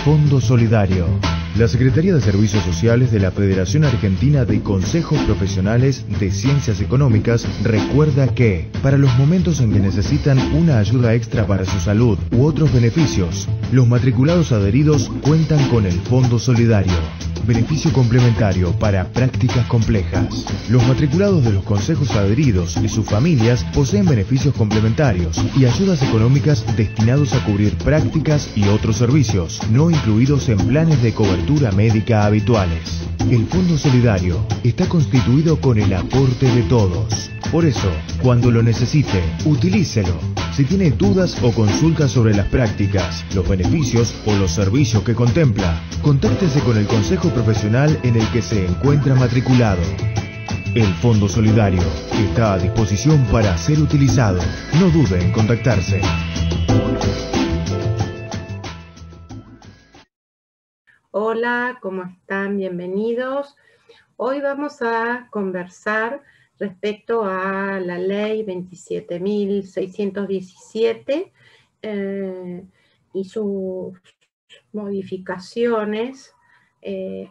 Fondo Solidario. La Secretaría de Servicios Sociales de la Federación Argentina de Consejos Profesionales de Ciencias Económicas recuerda que, para los momentos en que necesitan una ayuda extra para su salud u otros beneficios, los matriculados adheridos cuentan con el Fondo Solidario. Beneficio complementario para prácticas complejas. Los matriculados de los consejos adheridos y sus familias poseen beneficios complementarios y ayudas económicas destinados a cubrir prácticas y otros servicios, no incluidos en planes de cobertura médica habituales. El Fondo Solidario está constituido con el aporte de todos. Por eso, cuando lo necesite, utilícelo. Si tiene dudas o consultas sobre las prácticas, los beneficios o los servicios que contempla, contáctese con el consejo profesional en el que se encuentra matriculado. El Fondo Solidario está a disposición para ser utilizado. No dude en contactarse. Hola, ¿cómo están? Bienvenidos. Hoy vamos a conversar respecto a la ley 27.617 y sus modificaciones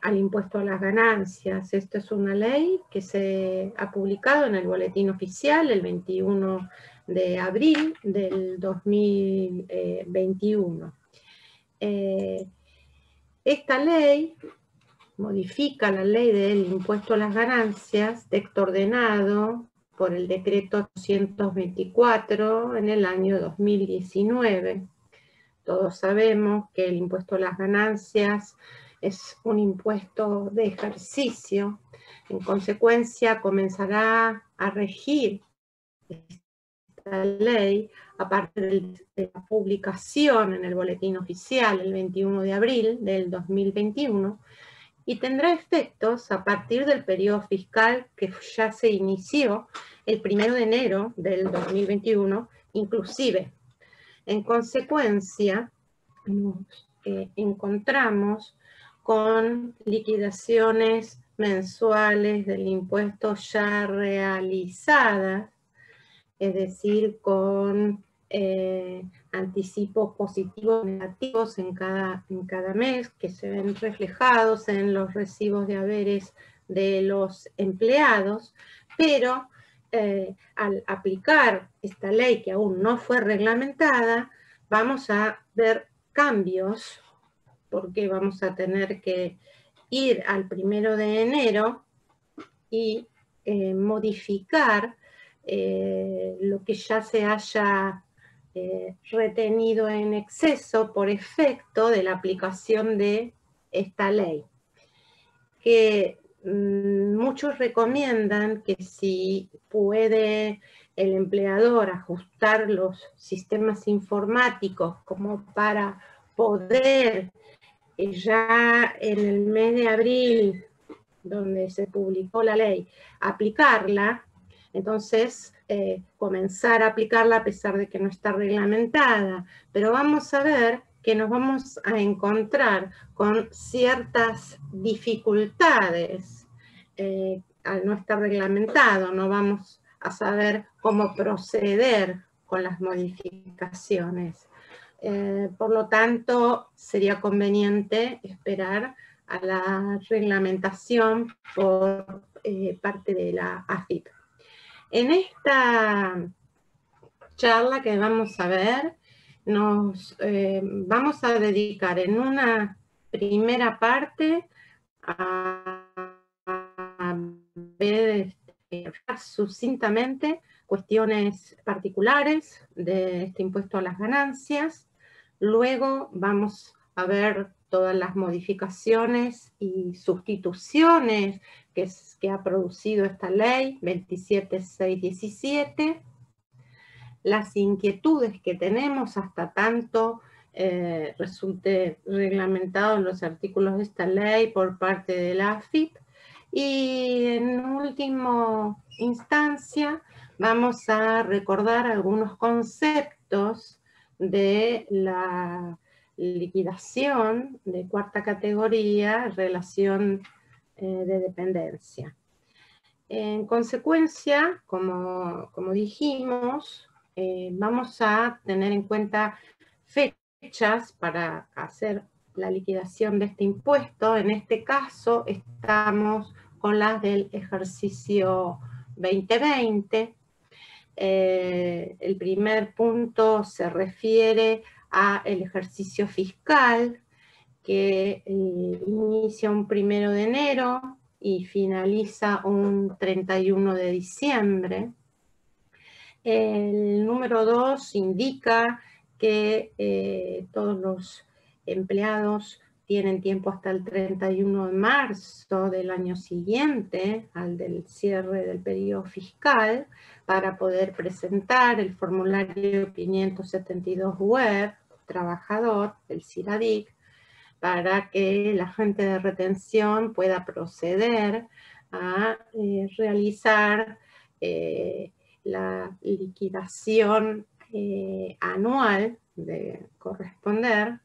al impuesto a las ganancias. Esta es una ley que se ha publicado en el Boletín Oficial el 21 de abril del 2021. Esta ley modifica la ley del impuesto a las ganancias, texto ordenado por el decreto 824 en el año 2019. Todos sabemos que el impuesto a las ganancias es un impuesto de ejercicio. En consecuencia, comenzará a regir esta ley a partir de la publicación en el Boletín Oficial el 21 de abril del 2021, y tendrá efectos a partir del periodo fiscal que ya se inició el 1 de enero del 2021, inclusive. En consecuencia, nos encontramos con liquidaciones mensuales del impuesto ya realizadas, es decir, con anticipos positivos o negativos en cada mes, que se ven reflejados en los recibos de haberes de los empleados, pero al aplicar esta ley que aún no fue reglamentada, vamos a ver cambios, porque vamos a tener que ir al 1 de enero y modificar lo que ya se haya retenido en exceso por efecto de la aplicación de esta ley. Que muchos recomiendan que si puede el empleador ajustar los sistemas informáticos como para poder ya en el mes de abril, donde se publicó la ley, aplicarla, entonces comenzar a aplicarla a pesar de que no está reglamentada. Pero vamos a ver que nos vamos a encontrar con ciertas dificultades al no estar reglamentado. No vamos a saber cómo proceder con las modificaciones. Por lo tanto, sería conveniente esperar a la reglamentación por parte de la AFIP. En esta charla que vamos a ver, nos vamos a dedicar en una primera parte a ver sucintamente cuestiones particulares de este impuesto a las ganancias. Luego vamos a ver todas las modificaciones y sustituciones que ha producido esta ley 27.617, las inquietudes que tenemos hasta tanto resulte reglamentado en los artículos de esta ley por parte de la AFIP, y en última instancia vamos a recordar algunos conceptos de la liquidación de cuarta categoría, relación de dependencia. En consecuencia, como dijimos, vamos a tener en cuenta fechas para hacer la liquidación de este impuesto. En este caso estamos con las del ejercicio 2020. El primer punto se refiere al ejercicio fiscal, que inicia un 1 de enero y finaliza un 31 de diciembre. El número 2 indica que todos los empleados tienen tiempo hasta el 31 de marzo del año siguiente, al del cierre del periodo fiscal, para poder presentar el formulario 572 web, trabajador, el CIRADIC, para que la agente de retención pueda proceder a realizar la liquidación anual de corresponder,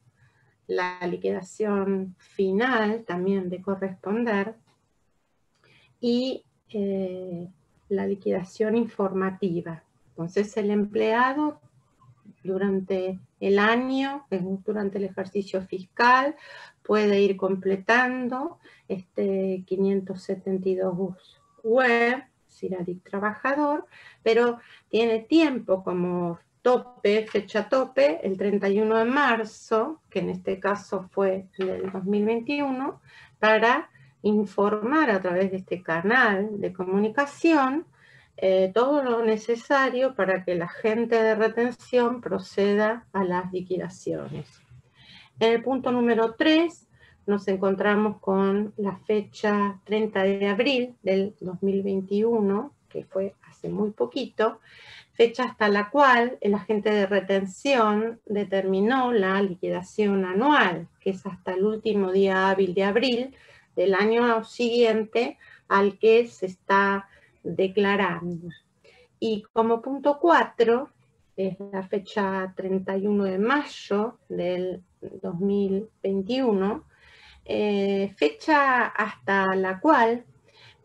la liquidación final también de corresponder y la liquidación informativa. Entonces el empleado durante el año, durante el ejercicio fiscal, puede ir completando este 572 web, CIRADIC trabajador, pero tiene tiempo como tope, fecha tope, el 31 de marzo, que en este caso fue del 2021, para informar a través de este canal de comunicación todo lo necesario para que la agente de retención proceda a las liquidaciones. En el punto número 3 nos encontramos con la fecha 30 de abril del 2021, que fue hace muy poquito, fecha hasta la cual el agente de retención determinó la liquidación anual, que es hasta el último día hábil de abril del año siguiente al que se está declarando. Y como punto 4, es la fecha 31 de mayo del 2021, fecha hasta la cual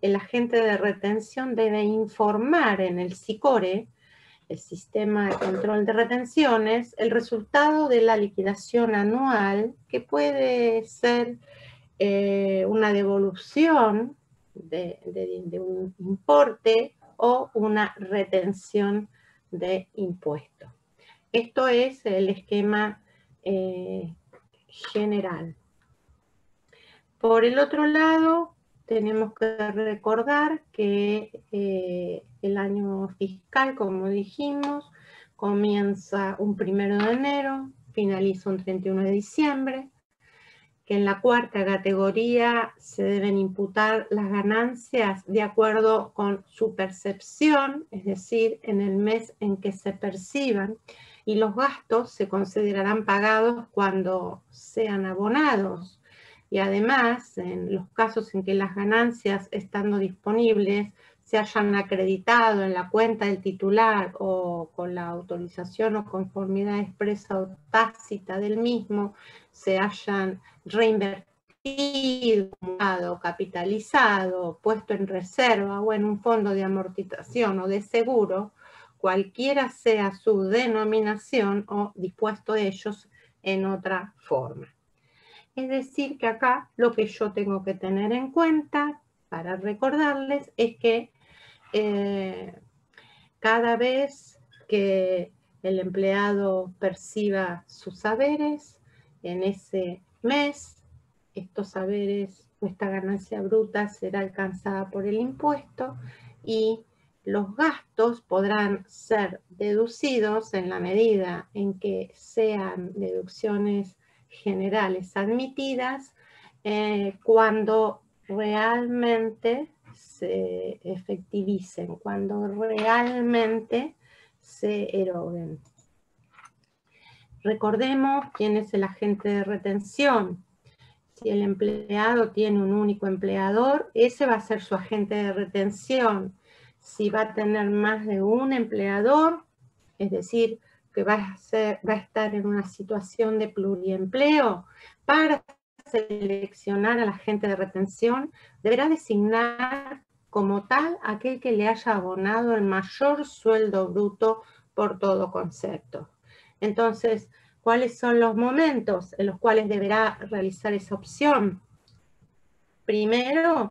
el agente de retención debe informar en el SICORE, el Sistema de Control de Retenciones, el resultado de la liquidación anual, que puede ser una devolución de un importe o una retención de impuestos. Esto es el esquema general. Por el otro lado, tenemos que recordar que el año fiscal, como dijimos, comienza un 1 de enero, finaliza un 31 de diciembre, que en la cuarta categoría se deben imputar las ganancias de acuerdo con su percepción, es decir, en el mes en que se perciban, y los gastos se considerarán pagados cuando sean abonados. Y además, en los casos en que las ganancias, estando disponibles, se hayan acreditado en la cuenta del titular o con la autorización o conformidad expresa o tácita del mismo, se hayan reinvertido, capitalizado, puesto en reserva o en un fondo de amortización o de seguro, cualquiera sea su denominación o dispuesto de ellos en otra forma. Es decir, que acá lo que yo tengo que tener en cuenta para recordarles es que cada vez que el empleado perciba sus saberes en ese mes, estos saberes o esta ganancia bruta será alcanzada por el impuesto y los gastos podrán ser deducidos en la medida en que sean deducciones generales admitidas cuando realmente se efectivicen, cuando realmente se eroguen. Recordemos quién es el agente de retención. Si el empleado tiene un único empleador, ese va a ser su agente de retención. Si va a tener más de un empleador, es decir, que va a estar en una situación de pluriempleo, para seleccionar al agente de retención, deberá designar como tal aquel que le haya abonado el mayor sueldo bruto por todo concepto. Entonces, ¿Cuáles son los momentos en los cuales deberá realizar esa opción? Primero,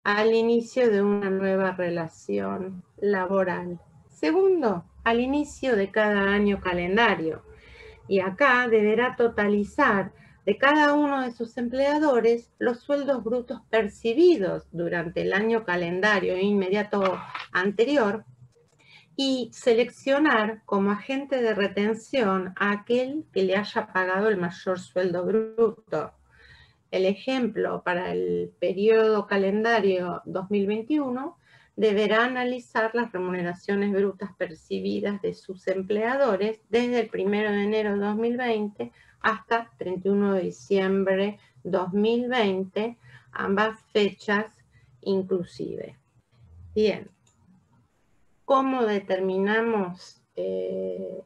al inicio de una nueva relación laboral. Segundo, al inicio de cada año calendario. Y acá deberá totalizar de cada uno de sus empleadores los sueldos brutos percibidos durante el año calendario inmediato anterior y seleccionar como agente de retención a aquel que le haya pagado el mayor sueldo bruto. El ejemplo, para el periodo calendario 2021, deberá analizar las remuneraciones brutas percibidas de sus empleadores desde el 1 de enero de 2020 hasta 31 de diciembre 2020, ambas fechas inclusive. Bien, ¿cómo determinamos el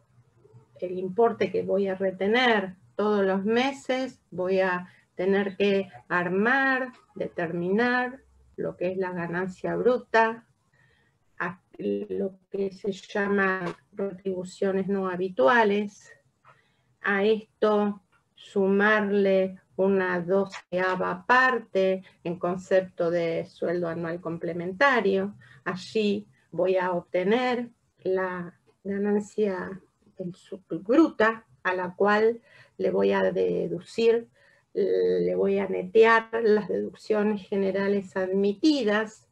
importe que voy a retener? Todos los meses voy a tener que armar, determinar lo que es la ganancia bruta, lo que se llama retribuciones no habituales. A esto sumarle una 12ª parte en concepto de sueldo anual complementario. Allí voy a obtener la ganancia bruta, a la cual le voy a deducir, le voy a netear las deducciones generales admitidas.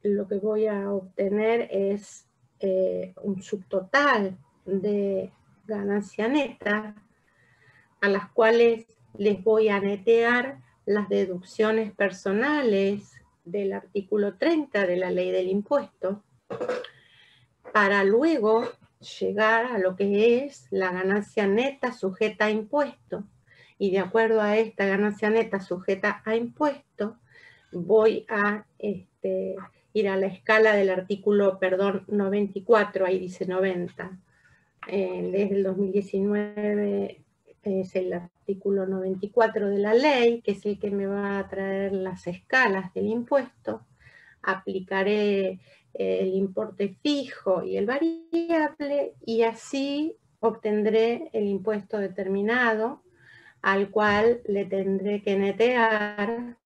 Lo que voy a obtener es un subtotal de ganancia neta, a las cuales les voy a netear las deducciones personales del artículo 30 de la ley del impuesto, para luego llegar a lo que es la ganancia neta sujeta a impuesto. Y de acuerdo a esta ganancia neta sujeta a impuesto, voy a ir a la escala del artículo, 94, ahí dice 90. Desde el 2019 es el artículo 94 de la ley, que es el que me va a traer las escalas del impuesto. Aplicaré el importe fijo y el variable, y así obtendré el impuesto determinado, al cual le tendré que netear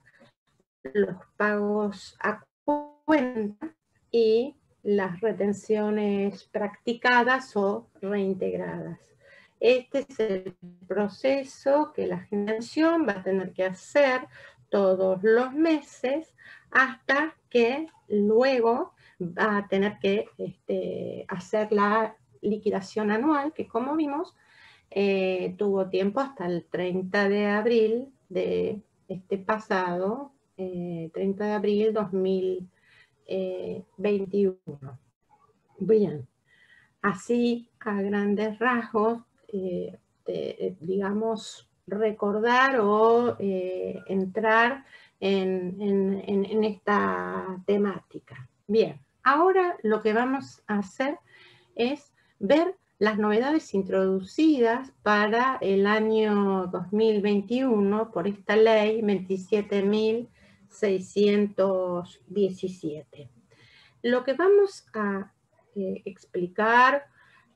los pagos a cuenta y las retenciones practicadas o reintegradas. Este es el proceso que la generación va a tener que hacer todos los meses, hasta que luego va a tener que hacer la liquidación anual, que como vimos, tuvo tiempo hasta el 30 de abril de este pasado, 30 de abril 2021. Bien, así a grandes rasgos, digamos, recordar o entrar en esta temática. Bien, ahora lo que vamos a hacer es ver las novedades introducidas para el año 2021 por esta ley 27.617. Lo que vamos a explicar,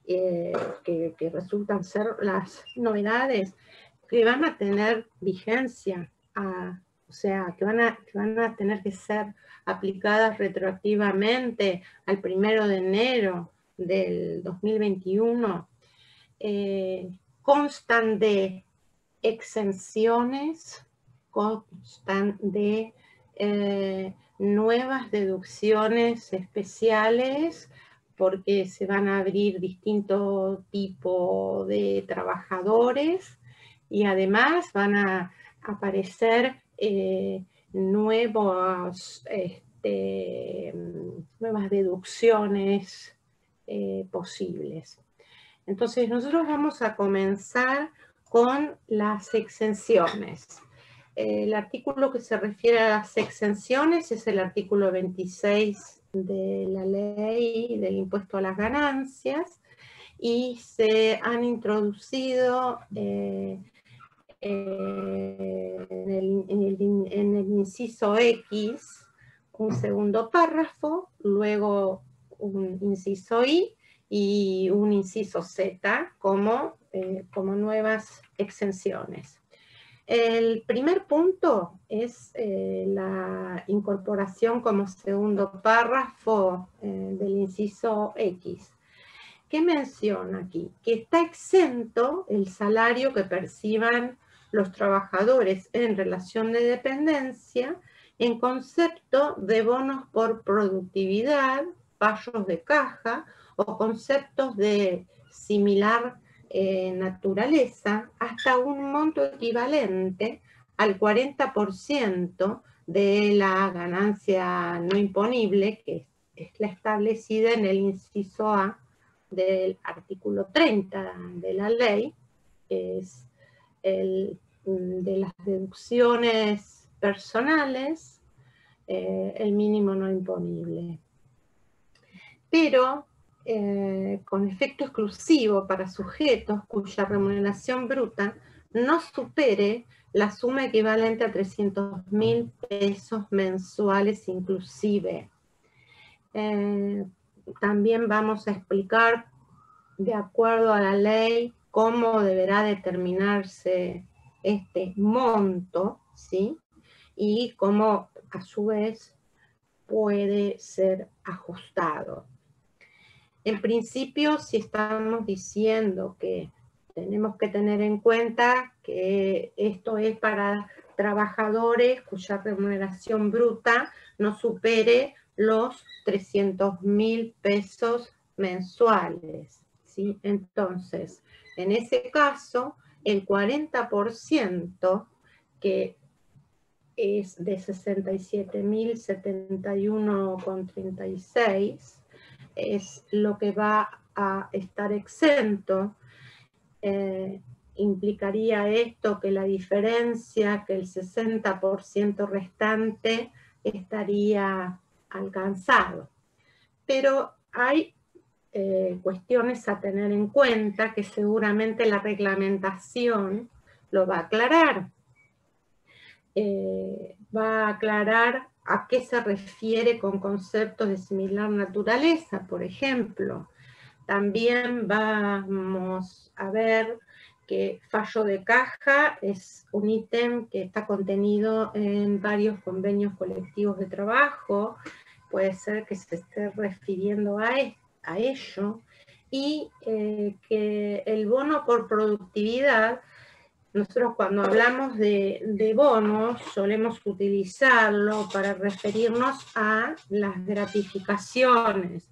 que resultan ser las novedades, que van a tener vigencia, o sea, que van a tener que ser aplicadas retroactivamente al 1 de enero del 2021, constan de exenciones, constan de nuevas deducciones especiales, porque se van a abrir distintos tipos de trabajadores, y además van a aparecer nuevas deducciones posibles. Entonces nosotros vamos a comenzar con las exenciones. El artículo que se refiere a las exenciones es el artículo 26 de la ley del impuesto a las ganancias, y se han introducido en el inciso X un segundo párrafo, luego un inciso Y y un inciso Z como nuevas exenciones. El primer punto es la incorporación como segundo párrafo del inciso X. ¿Qué menciona aquí? Que está exento el salario que perciban los trabajadores en relación de dependencia en concepto de bonos por productividad, fallos de caja o conceptos de similar naturaleza hasta un monto equivalente al 40% de la ganancia no imponible, que es la establecida en el inciso A del artículo 30 de la ley, que es de las deducciones personales, el mínimo no imponible. Pero con efecto exclusivo para sujetos cuya remuneración bruta no supere la suma equivalente a 300.000 pesos mensuales inclusive. También vamos a explicar, de acuerdo a la ley, cómo deberá determinarse este monto, ¿sí? Y cómo, a su vez, puede ser ajustado. En principio, si estamos diciendo que tenemos que tener en cuenta que esto es para trabajadores cuya remuneración bruta no supere los 300.000 pesos mensuales, ¿sí? Entonces, en ese caso, el 40%, que es de 67.071,36, es lo que va a estar exento. Implicaría esto que la diferencia, que el 60% restante estaría alcanzado. Pero hay cuestiones a tener en cuenta que seguramente la reglamentación lo va a aclarar. Va a aclarar a qué se refiere con conceptos de similar naturaleza, por ejemplo. También vamos a ver que fallo de caja es un ítem que está contenido en varios convenios colectivos de trabajo, puede ser que se esté refiriendo a ello, y que el bono por productividad, nosotros cuando hablamos de bonos solemos utilizarlo para referirnos a las gratificaciones,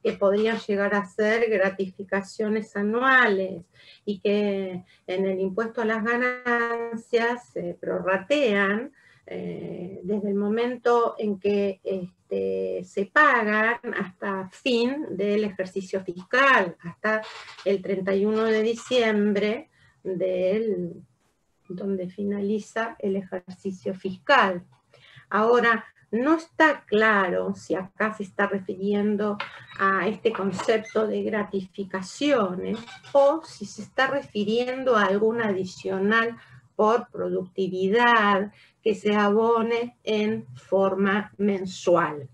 que podrían llegar a ser gratificaciones anuales y que en el impuesto a las ganancias se prorratean desde el momento en que se pagan hasta fin del ejercicio fiscal, hasta el 31 de diciembre donde finaliza el ejercicio fiscal. Ahora, no está claro si acá se está refiriendo a este concepto de gratificaciones o si se está refiriendo a algún adicional por productividad que se abone en forma mensual.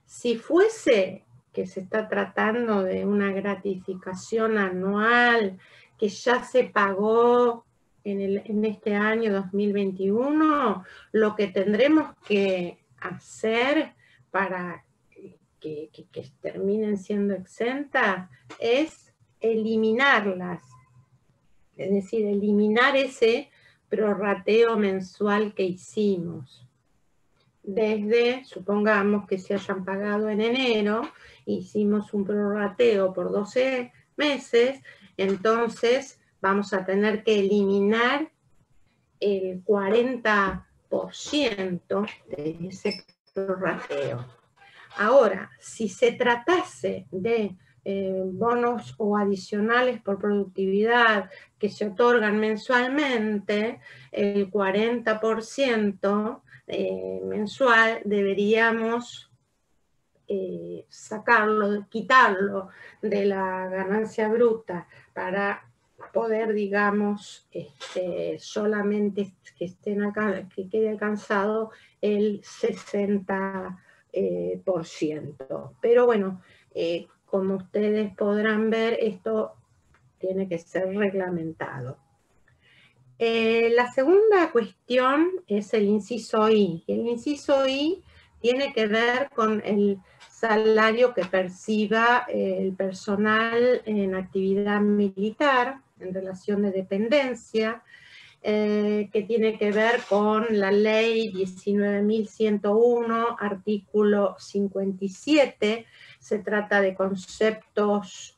Si fuese que se está tratando de una gratificación anual que ya se pagó en este año 2021, lo que tendremos que hacer para que terminen siendo exentas es eliminarlas, es decir, eliminar ese prorrateo mensual que hicimos. Desde, supongamos que se hayan pagado en enero, hicimos un prorrateo por 12 meses, entonces vamos a tener que eliminar el 40% de ese prorrateo. Ahora, si se tratase de bonos o adicionales por productividad que se otorgan mensualmente, el 40% mensual deberíamos sacarlo, quitarlo de la ganancia bruta para poder, digamos, solamente que quede alcanzado el 60%. Pero bueno, como ustedes podrán ver, esto tiene que ser reglamentado. La segunda cuestión es el inciso I. El inciso I tiene que ver con el salario que perciba el personal en actividad militar, en relación de dependencia, que tiene que ver con la ley 19.101, artículo 57. Se trata de conceptos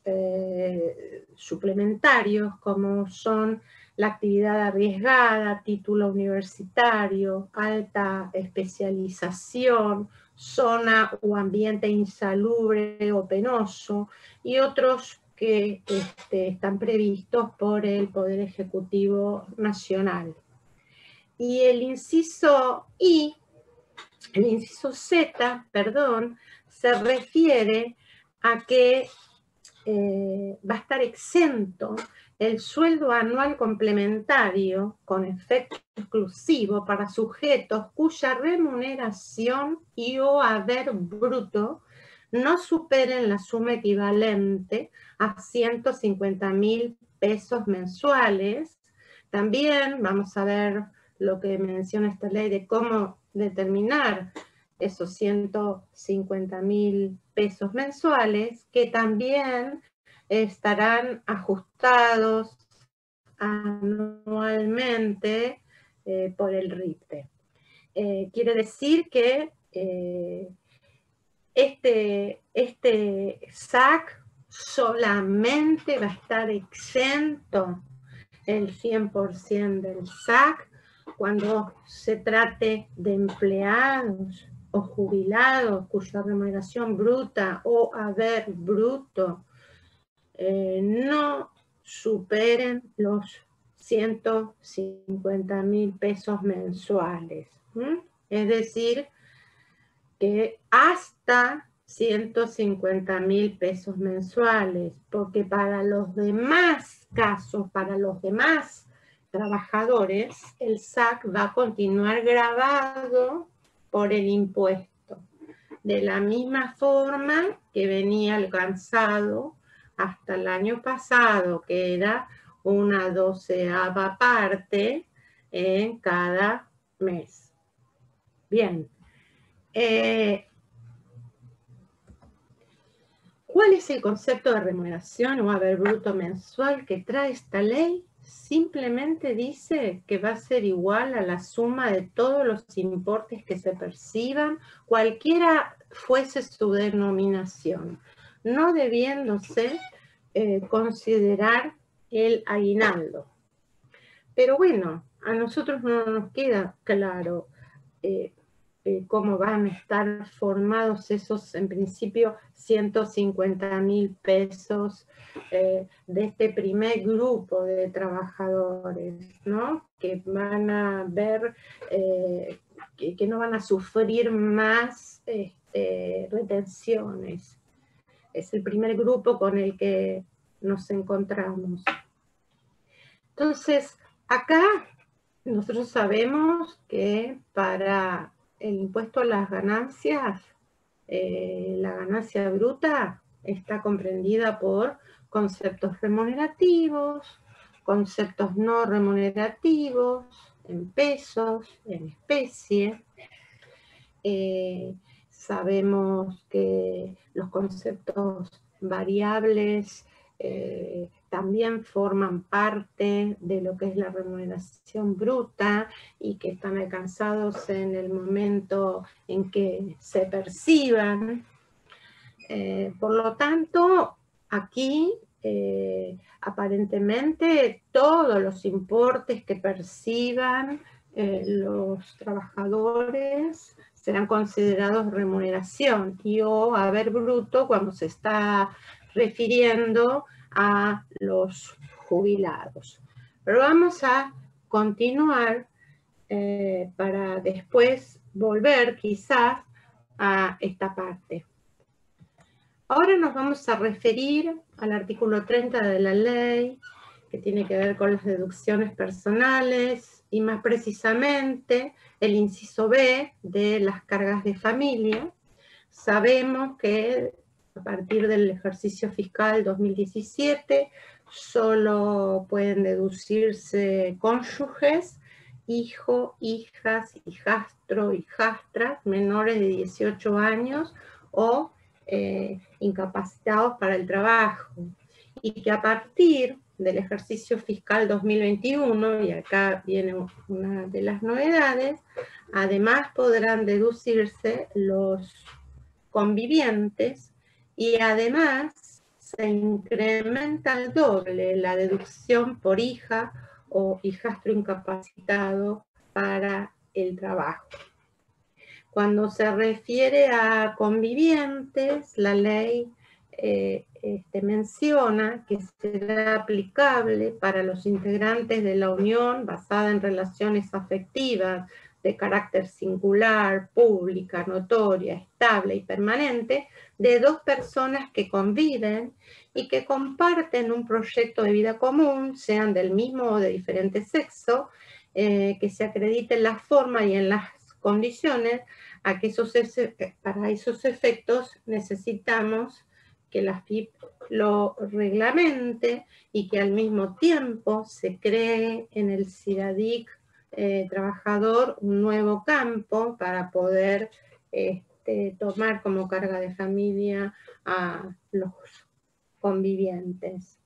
suplementarios, como son la actividad arriesgada, título universitario, alta especialización, zona o ambiente insalubre o penoso, y otros que están previstos por el Poder Ejecutivo Nacional. Y el inciso Z, perdón, se refiere a que va a estar exento el sueldo anual complementario con efecto exclusivo para sujetos cuya remuneración y o haber bruto no superen la suma equivalente a 150.000 pesos mensuales. También vamos a ver lo que menciona esta ley de cómo determinar esos 150.000 pesos mensuales, que también estarán ajustados anualmente por el RIPTE. Quiere decir que este SAC solamente va a estar exento el 100% del SAC cuando se trate de empleados o jubilados cuya remuneración bruta o haber bruto no superen los 150.000 pesos mensuales. Es decir, que hasta 150.000 pesos mensuales, porque para los demás casos, para los demás trabajadores, el SAC va a continuar grabado por el impuesto, de la misma forma que venía alcanzado hasta el año pasado, que era una 12ª parte en cada mes. Bien. ¿Cuál es el concepto de remuneración o haber bruto mensual que trae esta ley? Simplemente dice que va a ser igual a la suma de todos los importes que se perciban, cualquiera fuese su denominación, no debiéndose considerar el aguinaldo. Pero bueno, a nosotros no nos queda claro cómo van a estar formados esos, en principio, 150.000 pesos de este primer grupo de trabajadores, ¿no? Que van a ver, que no van a sufrir más retenciones. Es el primer grupo con el que nos encontramos. Entonces, acá nosotros sabemos que para el impuesto a las ganancias, la ganancia bruta está comprendida por conceptos remunerativos, conceptos no remunerativos, en pesos, en especie. Sabemos que los conceptos variables también forman parte de lo que es la remuneración bruta y que están alcanzados en el momento en que se perciban. Por lo tanto, aquí aparentemente todos los importes que perciban los trabajadores serán considerados remuneración y o haber bruto cuando se está refiriendo a los jubilados. Pero vamos a continuar para después volver quizás a esta parte. Ahora nos vamos a referir al artículo 30 de la ley, que tiene que ver con las deducciones personales y más precisamente el inciso B de las cargas de familia. Sabemos que a partir del ejercicio fiscal 2017, solo pueden deducirse cónyuges, hijo, hijas, hijastro, hijastras menores de 18 años o incapacitados para el trabajo. Y que a partir del ejercicio fiscal 2021, y acá viene una de las novedades, además podrán deducirse los convivientes y además se incrementa al doble la deducción por hija o hijastro incapacitado para el trabajo. Cuando se refiere a convivientes, la ley menciona que será aplicable para los integrantes de la unión basada en relaciones afectivas de carácter singular, pública, notoria, estable y permanente, de dos personas que conviven y que comparten un proyecto de vida común, sean del mismo o de diferente sexo, que se acredite en la forma y en las condiciones a que para esos efectos necesitamos que la FIP lo reglamente y que al mismo tiempo se cree en el CIRADIC trabajador un nuevo campo para poder tomar como carga de familia a los convivientes.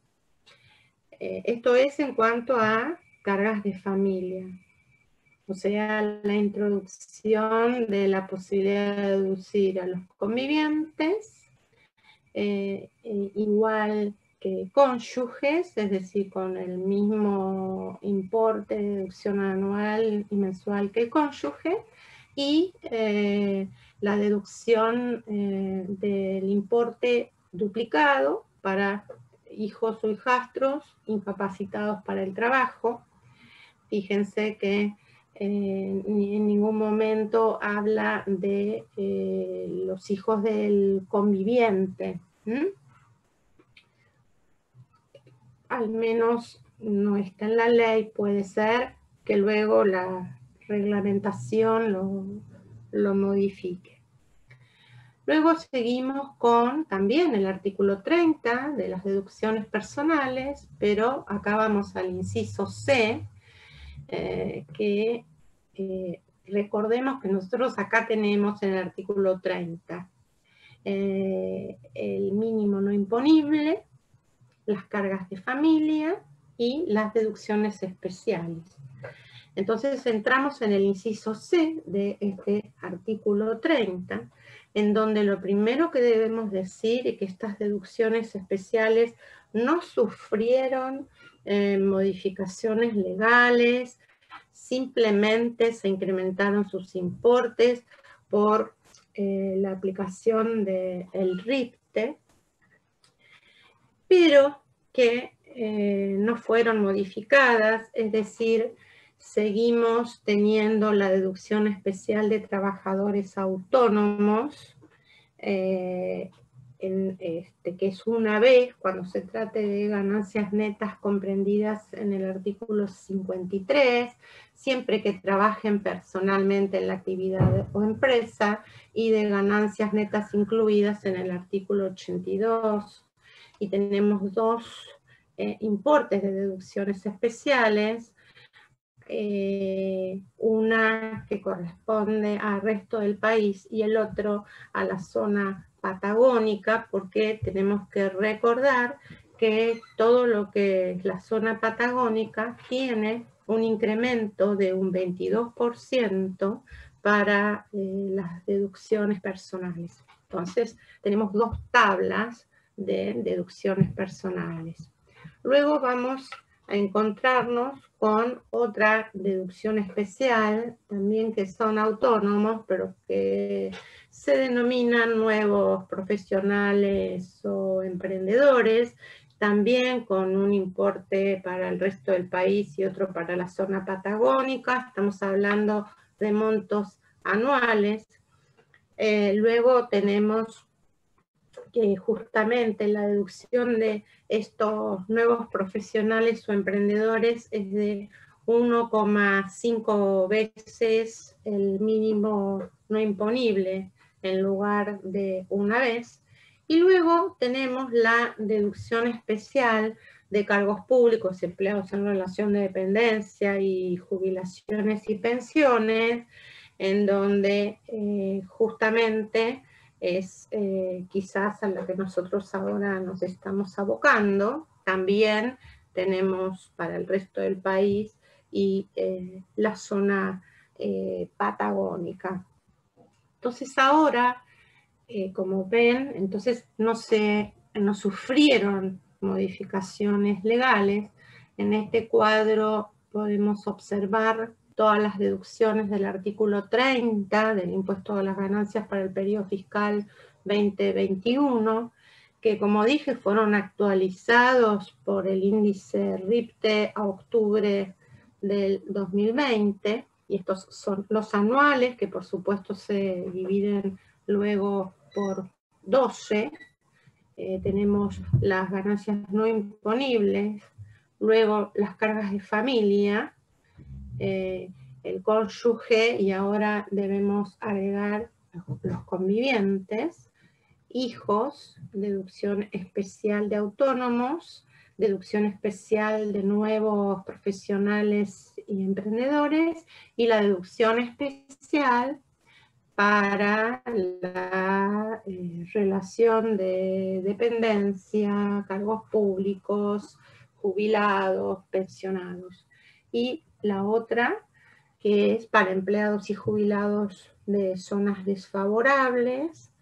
Esto es en cuanto a cargas de familia. O sea, la introducción de la posibilidad de deducir a los convivientes, igual que cónyuges, es decir, con el mismo importe de deducción anual y mensual que el cónyuge, y la deducción del importe duplicado para hijos o hijastros incapacitados para el trabajo. Fíjense que en ningún momento habla de los hijos del conviviente. Al menos no está en la ley, puede ser que luego la reglamentación lo modifique. Luego seguimos con también el artículo 30 de las deducciones personales, pero acá vamos al inciso C, que recordemos que nosotros acá tenemos en el artículo 30 el mínimo no imponible, las cargas de familia y las deducciones especiales. Entonces entramos en el inciso C de este artículo 30, en donde lo primero que debemos decir es que estas deducciones especiales no sufrieron modificaciones legales, simplemente se incrementaron sus importes por la aplicación del RIPTE, pero que no fueron modificadas, es decir, seguimos teniendo la deducción especial de trabajadores autónomos, que es una vez cuando se trate de ganancias netas comprendidas en el artículo 53, siempre que trabajen personalmente en la actividad o empresa, y de ganancias netas incluidas en el artículo 82. Y tenemos dos importes de deducciones especiales, una que corresponde al resto del país y el otro a la zona patagónica, porque tenemos que recordar que todo lo que es la zona patagónica tiene un incremento de un 22% para las deducciones personales. Entonces, tenemos dos tablas de deducciones personales. Luego vamos a encontrarnos con otra deducción especial, también que son autónomos, pero que se denominan nuevos profesionales o emprendedores, también con un importe para el resto del país y otro para la zona patagónica. Estamos hablando de montos anuales. Luego tenemos que justamente la deducción de estos nuevos profesionales o emprendedores es de 1,5 veces el mínimo no imponible en lugar de una vez, Y luego tenemos la deducción especial de cargos públicos, empleados en relación de dependencia y jubilaciones y pensiones, en donde justamente es quizás a la que nosotros ahora nos estamos abocando. También tenemos para el resto del país y la zona patagónica. Entonces ahora, como ven, entonces no sufrieron modificaciones legales. En este cuadro podemos observar todas las deducciones del artículo 30 del impuesto a las ganancias para el periodo fiscal 2021, que como dije fueron actualizados por el índice RIPTE a octubre del 2020, y estos son los anuales, que por supuesto se dividen luego por 12. Tenemos las ganancias no imponibles, luego las cargas de familia, el cónyuge, y ahora debemos agregar los convivientes, hijos, deducción especial de autónomos, deducción especial de nuevos profesionales y emprendedores, y la deducción especial para la relación de dependencia, cargos públicos, jubilados, pensionados. Y la otra, que es para empleados y jubilados de zonas desfavorables,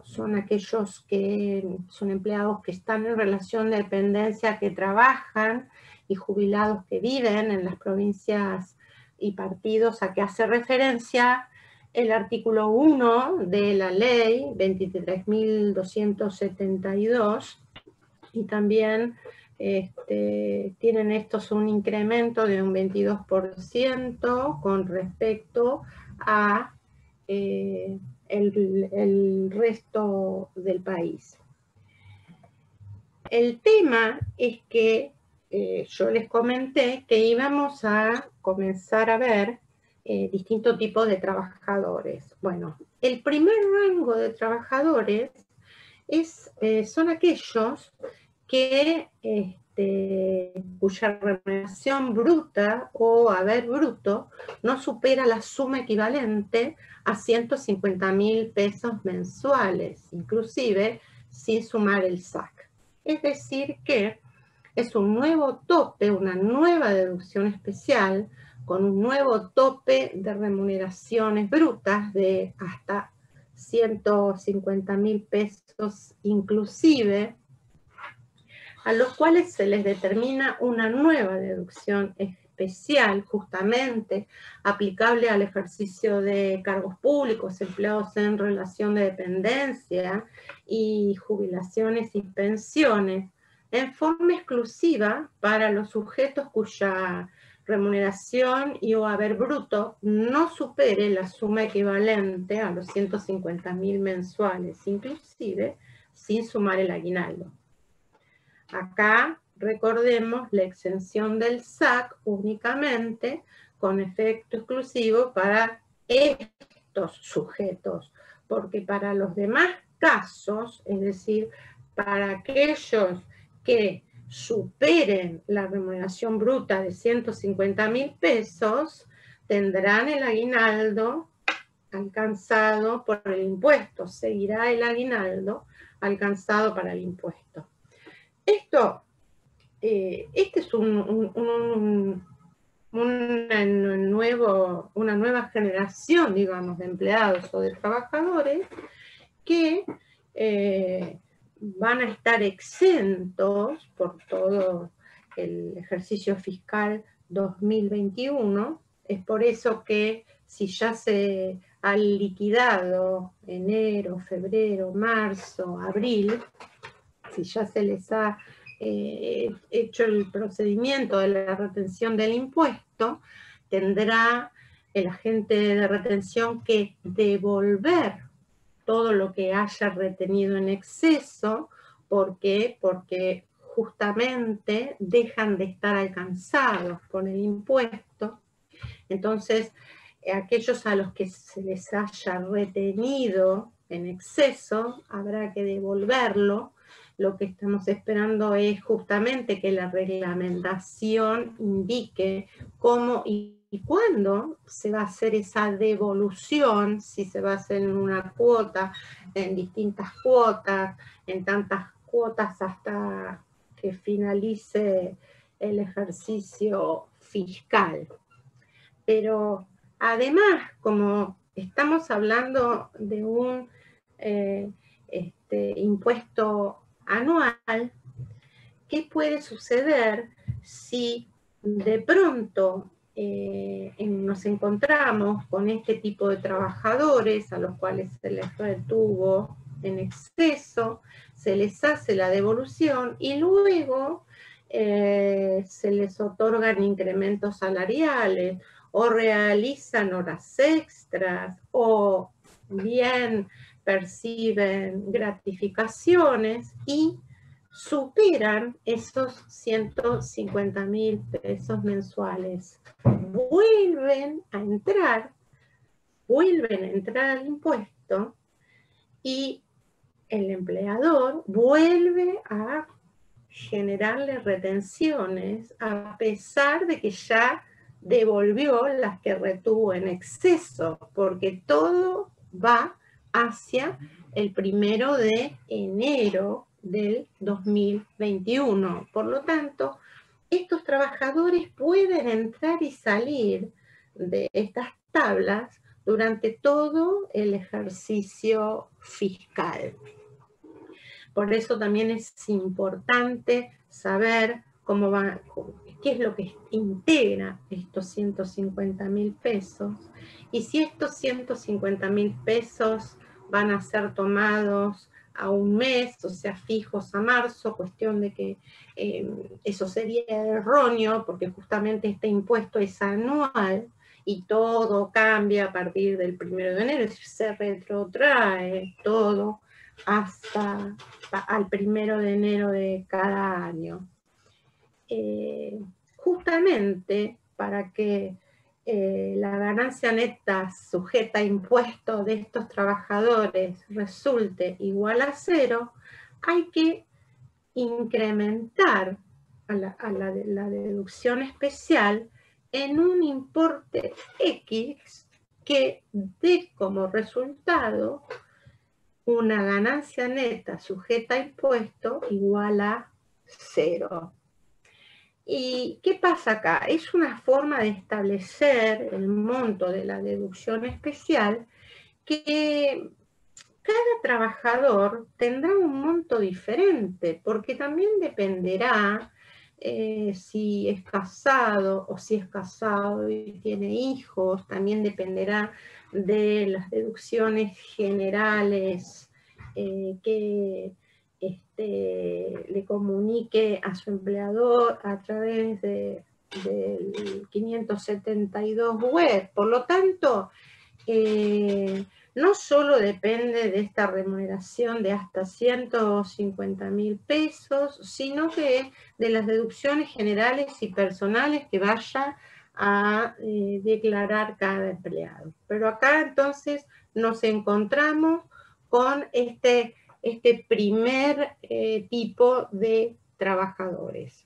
son aquellos que son empleados que están en relación de dependencia, que trabajan, y jubilados que viven en las provincias y partidos a que hace referencia el artículo 1 de la ley 23.272, y también tienen estos un incremento de un 22% con respecto a el resto del país. El tema es que yo les comenté que íbamos a comenzar a ver distintos tipos de trabajadores. Bueno, el primer rango de trabajadores son aquellos que cuya remuneración bruta o haber bruto no supera la suma equivalente a 150.000 pesos mensuales, inclusive sin sumar el SAC. Es decir que es un nuevo tope, una nueva deducción especial, con un nuevo tope de remuneraciones brutas de hasta 150.000 pesos inclusive, a los cuales se les determina una nueva deducción especial, justamente aplicable al ejercicio de cargos públicos, empleados en relación de dependencia y jubilaciones y pensiones, en forma exclusiva para los sujetos cuya remuneración y o haber bruto no supere la suma equivalente a los 150.000 mensuales, inclusive sin sumar el aguinaldo. Acá recordemos la exención del SAC únicamente con efecto exclusivo para estos sujetos, porque para los demás casos, es decir, para aquellos que superen la remuneración bruta de 150.000 pesos, tendrán el aguinaldo alcanzado por el impuesto, seguirá el aguinaldo alcanzado para el impuesto. Este es una nueva generación, digamos, de empleados o de trabajadores que van a estar exentos por todo el ejercicio fiscal 2021. Es por eso que si ya se ha liquidado enero, febrero, marzo, abril, si ya se les ha hecho el procedimiento de la retención del impuesto, tendrá el agente de retención que devolver todo lo que haya retenido en exceso. ¿Por qué? Porque justamente dejan de estar alcanzados por el impuesto. Entonces, aquellos a los que se les haya retenido en exceso, habrá que devolverlo. Lo que estamos esperando es justamente que la reglamentación indique cómo y cuándo se va a hacer esa devolución, si se va a hacer en una cuota, en distintas cuotas, en tantas cuotas hasta que finalice el ejercicio fiscal. Pero además, como estamos hablando de un impuesto anual, ¿qué puede suceder si de pronto nos encontramos con este tipo de trabajadores a los cuales se les retuvo en exceso, se les hace la devolución y luego se les otorgan incrementos salariales o realizan horas extras o bien perciben gratificaciones y superan esos 150.000 pesos mensuales? Vuelven a entrar al impuesto y el empleador vuelve a generarle retenciones a pesar de que ya devolvió las que retuvo en exceso, porque todo va hacia el 1 de enero del 2021. Por lo tanto, estos trabajadores pueden entrar y salir de estas tablas durante todo el ejercicio fiscal. Por eso también es importante saber cómo va, qué es lo que integra estos 150.000 pesos y si estos 150.000 pesos van a ser tomados a un mes, o sea, fijos a marzo, cuestión de que eso sería erróneo porque justamente este impuesto es anual y todo cambia a partir del 1 de enero, es decir, se retrotrae todo hasta al 1 de enero de cada año. Justamente para que la ganancia neta sujeta a impuestos de estos trabajadores resulte igual a 0, hay que incrementar a la deducción especial en un importe X que dé como resultado una ganancia neta sujeta a impuesto igual a 0. ¿Y qué pasa acá? Es una forma de establecer el monto de la deducción especial que cada trabajador tendrá un monto diferente, porque también dependerá si es casado o si es casado y tiene hijos, también dependerá de las deducciones generales que le comunique a su empleador a través del 572 web. Por lo tanto, no solo depende de esta remuneración de hasta 150.000 pesos, sino que de las deducciones generales y personales que vaya a declarar cada empleado. Pero acá entonces nos encontramos con este primer tipo de trabajadores.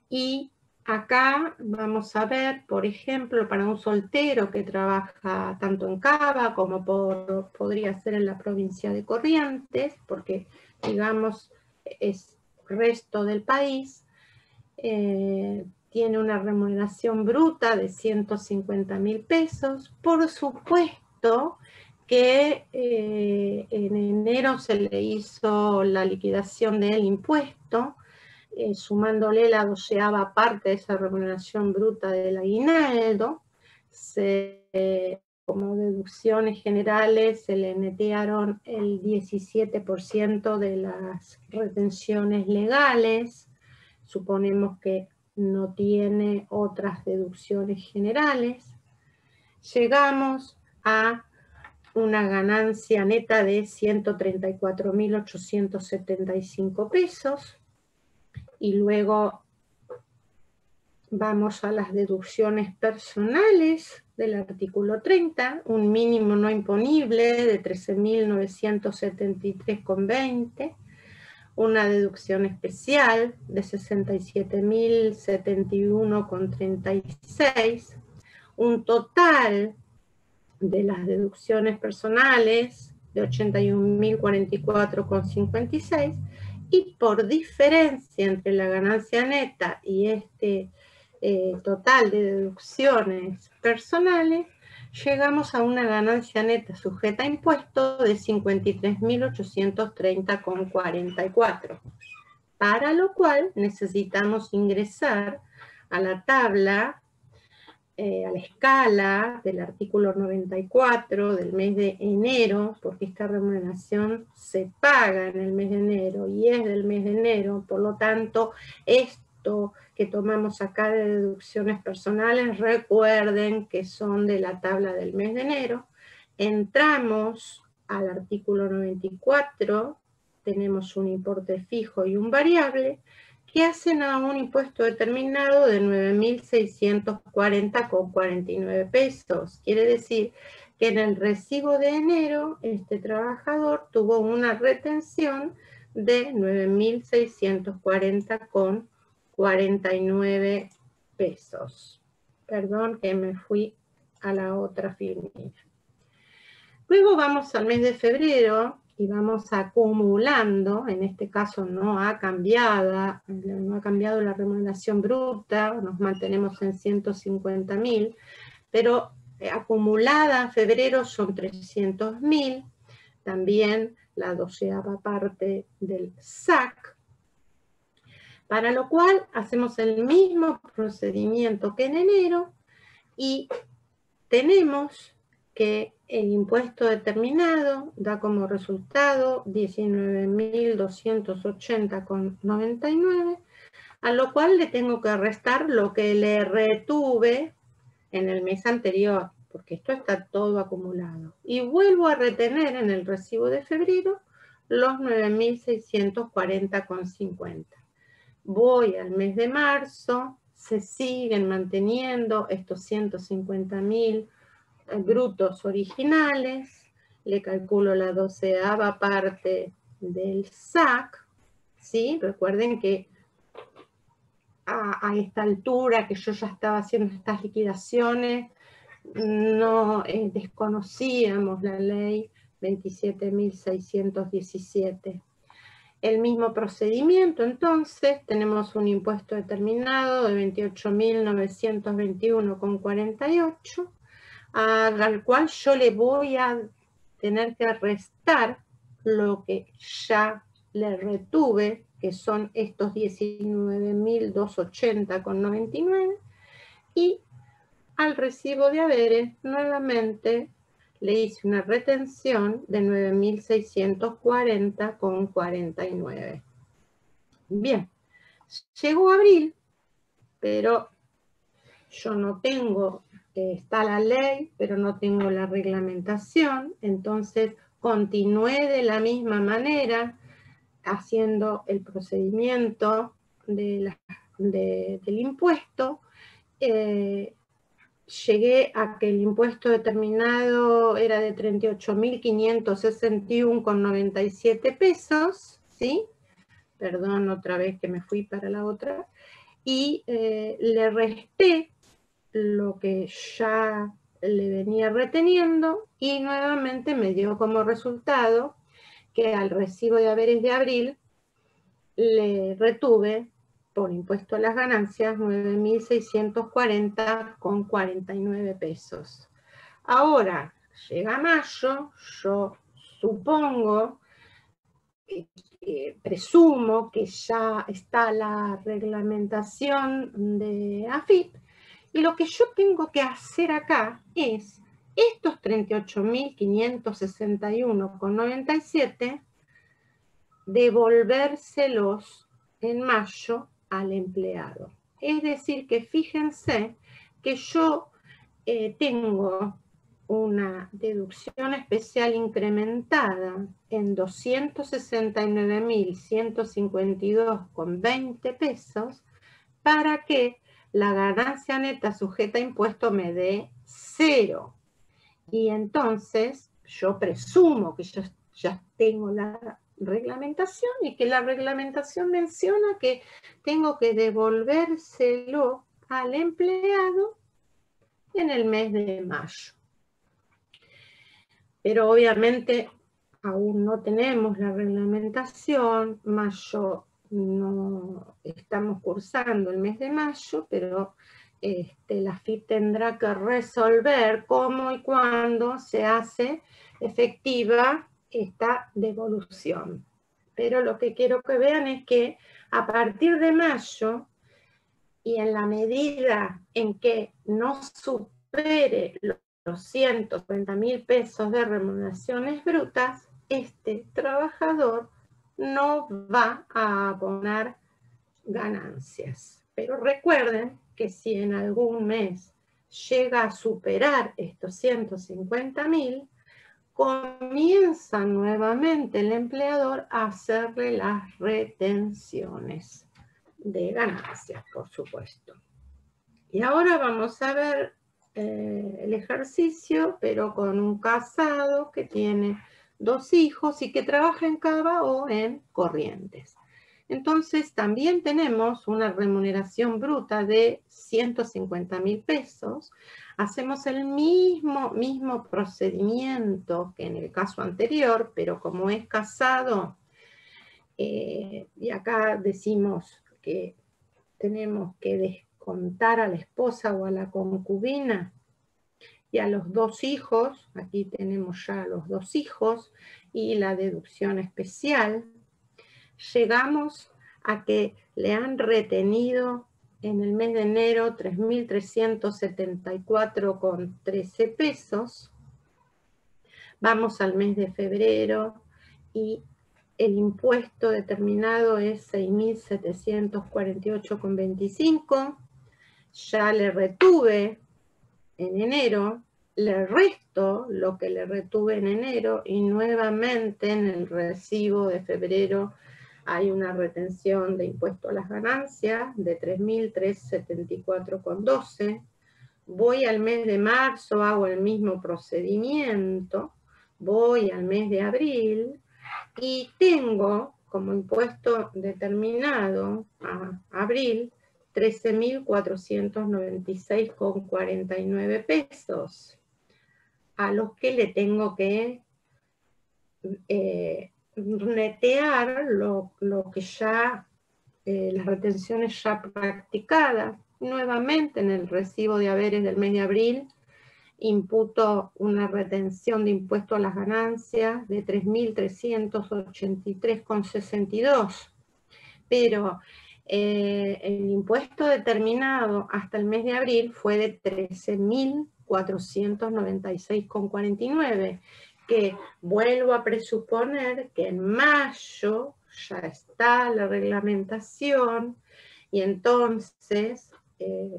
Y acá vamos a ver, por ejemplo, para un soltero que trabaja tanto en Cava como podría ser en la provincia de Corrientes, porque digamos es resto del país, tiene una remuneración bruta de 150.000 pesos. Por supuesto que en enero se le hizo la liquidación del impuesto, sumándole la 12ª parte de esa remuneración bruta del aguinaldo. Como deducciones generales se le netearon el 17% de las retenciones legales. Suponemos que no tiene otras deducciones generales. Llegamos a una ganancia neta de 134.875 pesos. Y luego vamos a las deducciones personales del artículo 30, un mínimo no imponible de 13.973,20, una deducción especial de 67.071,36, un total de las deducciones personales de 81.044,56, y por diferencia entre la ganancia neta y este total de deducciones personales, llegamos a una ganancia neta sujeta a impuesto de 53.830,44, para lo cual necesitamos ingresar a la tabla, a la escala del artículo 94 del mes de enero, porque esta remuneración se paga en el mes de enero y es del mes de enero, por lo tanto, esto que tomamos acá de deducciones personales, recuerden que son de la tabla del mes de enero. Entramos al artículo 94, tenemos un importe fijo y un variable, que hacen a un impuesto determinado de 9.640,49 pesos. Quiere decir que en el recibo de enero, este trabajador tuvo una retención de 9.640,49 pesos. Perdón que me fui a la otra filmina. Luego vamos al mes de febrero y vamos acumulando, en este caso no ha cambiado la remuneración bruta, nos mantenemos en 150.000, pero acumulada en febrero son 300.000, también la 12ª parte del SAC, para lo cual hacemos el mismo procedimiento que en enero y tenemos que el impuesto determinado da como resultado 19.280,99, a lo cual le tengo que restar lo que le retuve en el mes anterior, porque esto está todo acumulado. Y vuelvo a retener en el recibo de febrero los 9.640,50. Voy al mes de marzo, se siguen manteniendo estos 150.000 brutos originales, le calculo la 12ª parte del SAC, ¿sí? Recuerden que a esta altura que yo ya estaba haciendo estas liquidaciones, no desconocíamos la ley 27.617. El mismo procedimiento, entonces, tenemos un impuesto determinado de 28.921,48, al cual yo le voy a tener que restar lo que ya le retuve, que son estos 19.280,99, y al recibo de haberes nuevamente le hice una retención de 9.640,49. Bien, llegó abril, pero yo no tengo, está la ley, pero no tengo la reglamentación, entonces continué de la misma manera haciendo el procedimiento del impuesto. Llegué a que el impuesto determinado era de 38.561,97 pesos, ¿sí? Perdón, otra vez que me fui para la otra. Y le resté lo que ya le venía reteniendo y nuevamente me dio como resultado que al recibo de haberes de abril le retuve por impuesto a las ganancias 9.640,49 pesos. Ahora, llega mayo, yo supongo, presumo que ya está la reglamentación de AFIP, y lo que yo tengo que hacer acá es estos 38.561,97 devolvérselos en mayo al empleado. Es decir, que fíjense que yo tengo una deducción especial incrementada en 269.152,20 pesos. ¿Para qué? la ganancia neta sujeta a impuesto me dé 0. Y entonces yo presumo que yo ya tengo la reglamentación y que la reglamentación menciona que tengo que devolvérselo al empleado en el mes de mayo. Pero obviamente aún no tenemos la reglamentación, mayo no estamos cursando el mes de mayo, pero la AFIP tendrá que resolver cómo y cuándo se hace efectiva esta devolución. Pero lo que quiero que vean es que a partir de mayo, y en la medida en que no supere los 150.000 pesos de remuneraciones brutas, este trabajador no va a abonar ganancias. Pero recuerden que si en algún mes llega a superar estos 150.000, comienza nuevamente el empleador a hacerle las retenciones de ganancias, por supuesto. Y ahora vamos a ver el ejercicio, pero con un casado que tiene 2 hijos y que trabaja en Cava o en Corrientes. Entonces también tenemos una remuneración bruta de 150.000 pesos. Hacemos el mismo procedimiento que en el caso anterior, pero como es casado, y acá decimos que tenemos que descontar a la esposa o a la concubina y a los 2 hijos, aquí tenemos ya los 2 hijos y la deducción especial, llegamos a que le han retenido en el mes de enero 3.374,13 pesos. Vamos al mes de febrero y el impuesto determinado es 6.748,25. Ya le retuve en enero, le resto lo que le retuve en enero y nuevamente en el recibo de febrero hay una retención de impuesto a las ganancias de 3.374,12. Voy al mes de marzo, hago el mismo procedimiento, voy al mes de abril y tengo como impuesto determinado a abril 13.496,49 pesos, a los que le tengo que netear lo que ya, las retenciones ya practicadas. Nuevamente en el recibo de haberes del mes de abril imputo una retención de impuesto a las ganancias de 3.383,62, pero el impuesto determinado hasta el mes de abril fue de 13.496,49, que vuelvo a presuponer que en mayo ya está la reglamentación y entonces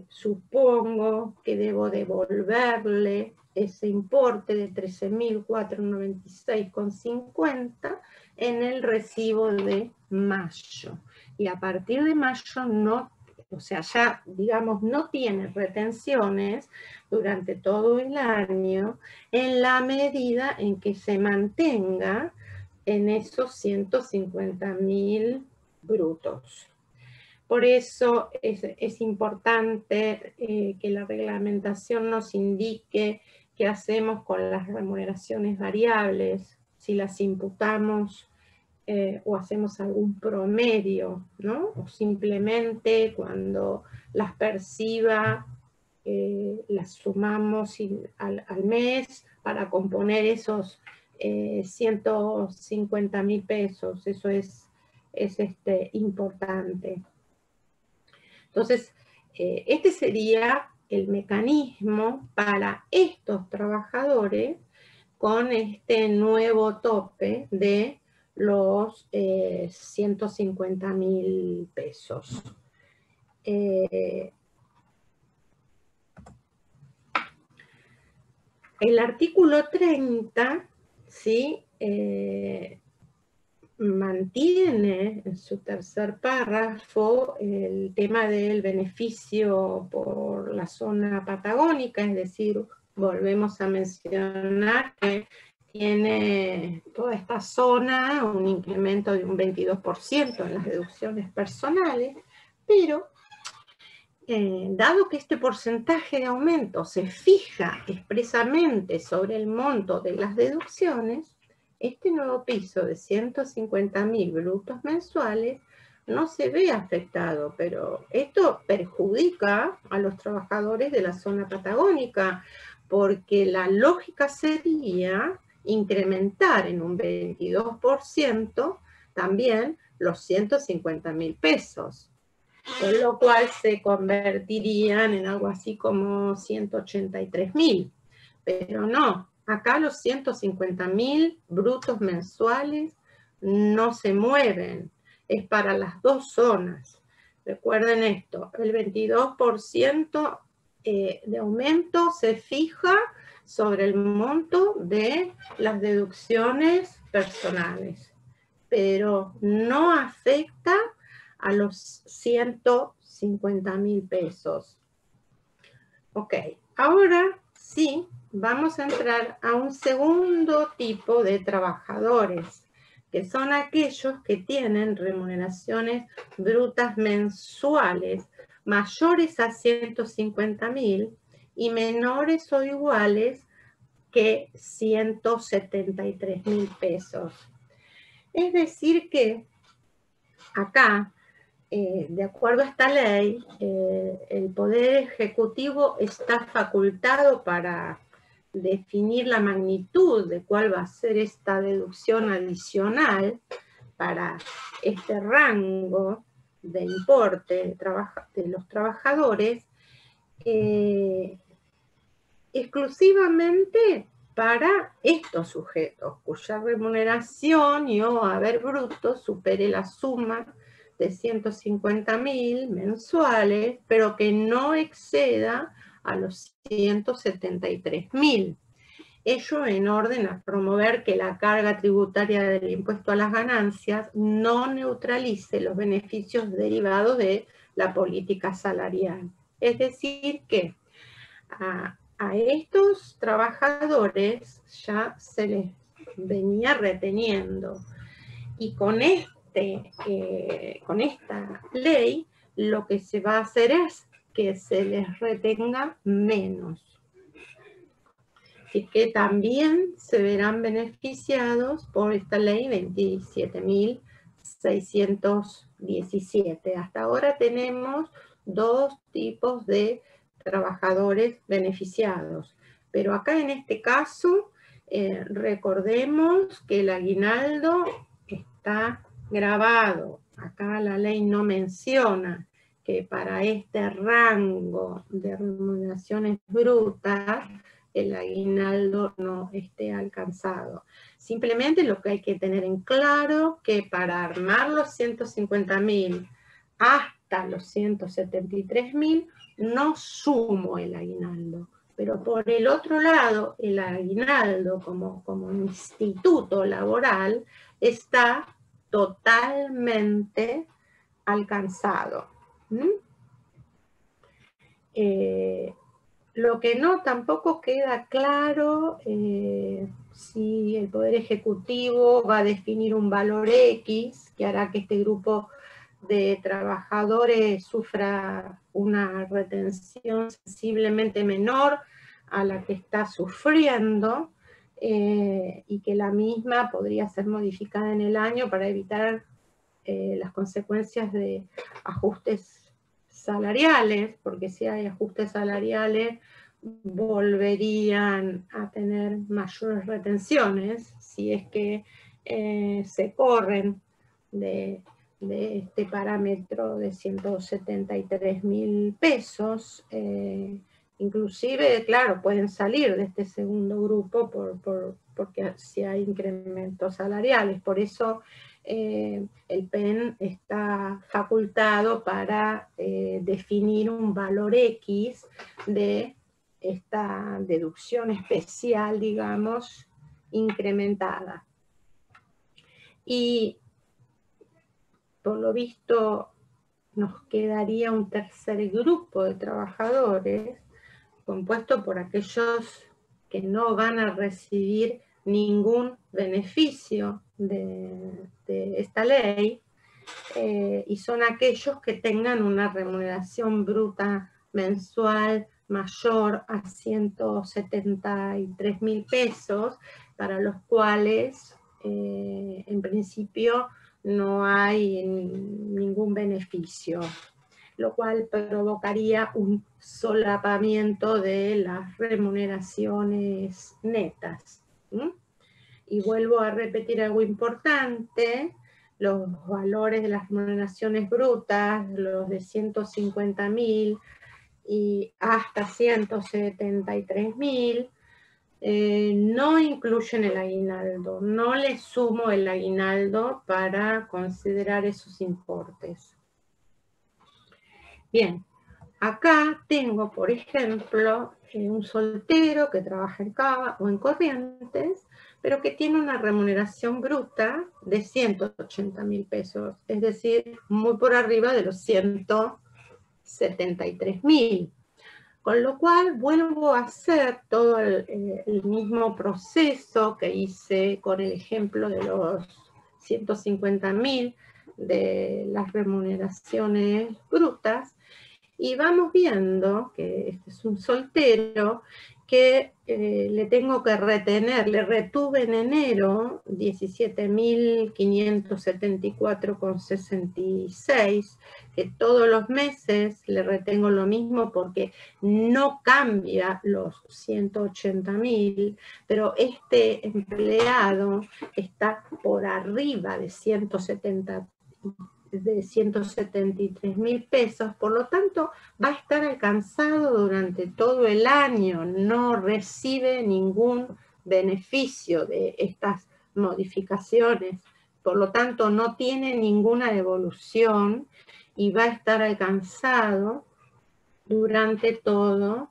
supongo que debo devolverle ese importe de 13.496,50 en el recibo de mayo. Y a partir de mayo no, o sea, ya digamos no tiene retenciones durante todo el año en la medida en que se mantenga en esos 150.000 brutos. Por eso es importante que la reglamentación nos indique qué hacemos con las remuneraciones variables, si las imputamos o hacemos algún promedio, ¿no? O simplemente cuando las perciba las sumamos al mes para componer esos 150.000 pesos. Eso es importante. Entonces, este sería el mecanismo para estos trabajadores con este nuevo tope de los 150.000 pesos. El artículo 30, ¿sí? mantiene en su tercer párrafo el tema del beneficio por la zona patagónica, es decir, volvemos a mencionar que tiene toda esta zona un incremento de un 22% en las deducciones personales, pero dado que este porcentaje de aumento se fija expresamente sobre el monto de las deducciones, este nuevo piso de 150.000 brutos mensuales no se ve afectado, pero esto perjudica a los trabajadores de la zona patagónica, porque la lógica sería incrementar en un 22% también los 150.000 pesos, con lo cual se convertirían en algo así como 183.000. Pero no, acá los 150.000 brutos mensuales no se mueven, es para las dos zonas. Recuerden esto, el 22% de aumento se fija sobre el monto de las deducciones personales, pero no afecta a los 150.000 pesos. Ok, ahora sí, vamos a entrar a un segundo tipo de trabajadores, que son aquellos que tienen remuneraciones brutas mensuales mayores a 150.000 y menores o iguales que 173.000 pesos. Es decir que acá, de acuerdo a esta ley, el Poder Ejecutivo está facultado para definir la magnitud de cuál va a ser esta deducción adicional para este rango de importe de los trabajadores, exclusivamente para estos sujetos cuya remuneración y o haber bruto supere la suma de 150.000 mensuales, pero que no exceda a los 173.000. Ello en orden a promover que la carga tributaria del impuesto a las ganancias no neutralice los beneficios derivados de la política salarial. Es decir que a estos trabajadores ya se les venía reteniendo, y con esta ley lo que se va a hacer es que se les retenga menos. Así que también se verán beneficiados por esta ley 27.617. Hasta ahora tenemos dos tipos de trabajadores beneficiados, pero acá en este caso recordemos que el aguinaldo está grabado. Acá la ley no menciona que para este rango de remuneraciones brutas el aguinaldo no esté alcanzado. Simplemente lo que hay que tener en claro que para armar los 150.000 hasta los 173.000 no sumo el aguinaldo. Pero por el otro lado, el aguinaldo como instituto laboral está totalmente alcanzado. Lo que no tampoco queda claro si el Poder Ejecutivo va a definir un valor X que hará que este grupo de trabajadores sufra una retención sensiblemente menor a la que está sufriendo, y que la misma podría ser modificada en el año para evitar las consecuencias de ajustes salariales, porque si hay ajustes salariales volverían a tener mayores retenciones si es que se corren de este parámetro de 173.000 pesos. Inclusive, claro, pueden salir de este segundo grupo porque si hay incrementos salariales. Por eso el PEN está facultado para definir un valor X de esta deducción especial, digamos, incrementada. Y por lo visto nos quedaría un tercer grupo de trabajadores compuesto por aquellos que no van a recibir ningún beneficio de esta ley, y son aquellos que tengan una remuneración bruta mensual mayor a 173.000 pesos, para los cuales en principio no hay ningún beneficio, lo cual provocaría un solapamiento de las remuneraciones netas. Y vuelvo a repetir algo importante: los valores de las remuneraciones brutas, los de 150.000 y hasta 173.000, no incluyen el aguinaldo. No le sumo el aguinaldo para considerar esos importes. Bien, acá tengo, por ejemplo, un soltero que trabaja en Cava o en Corrientes, pero que tiene una remuneración bruta de 180.000 pesos, es decir, muy por arriba de los 173.000. Con lo cual vuelvo a hacer todo el mismo proceso que hice con el ejemplo de los 150.000 de las remuneraciones brutas, y vamos viendo que este es un soltero que le tengo que retener, le retuve en enero 17.574,66, que todos los meses le retengo lo mismo porque no cambia los 180.000, pero este empleado está por arriba de 173.000 pesos, por lo tanto va a estar alcanzado durante todo el año, no recibe ningún beneficio de estas modificaciones, por lo tanto no tiene ninguna devolución y va a estar alcanzado durante todo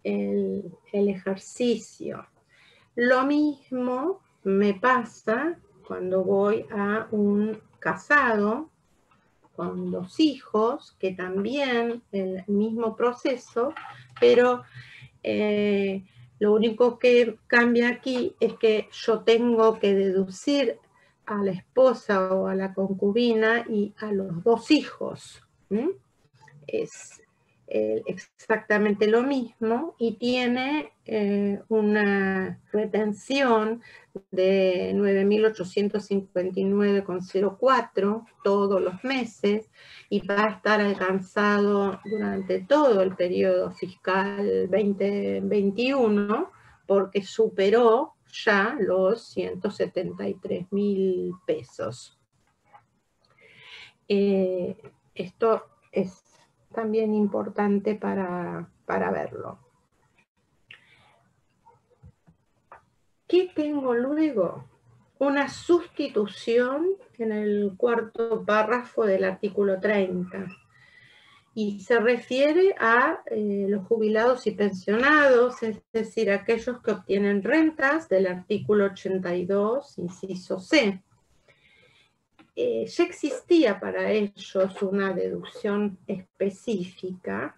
el ejercicio. Lo mismo me pasa cuando voy a un casado con 2 hijos, que también el mismo proceso, pero lo único que cambia aquí es que yo tengo que deducir a la esposa o a la concubina y a los 2 hijos. Es exactamente lo mismo y tiene una retención de 9.859,04 todos los meses, y va a estar alcanzado durante todo el periodo fiscal 2021 porque superó ya los 173.000 pesos. Esto es también importante para verlo. ¿Qué tengo luego? Una sustitución en el cuarto párrafo del artículo 30. Y se refiere a los jubilados y pensionados, es decir, aquellos que obtienen rentas del artículo 82, inciso C. Ya existía para ellos una deducción específica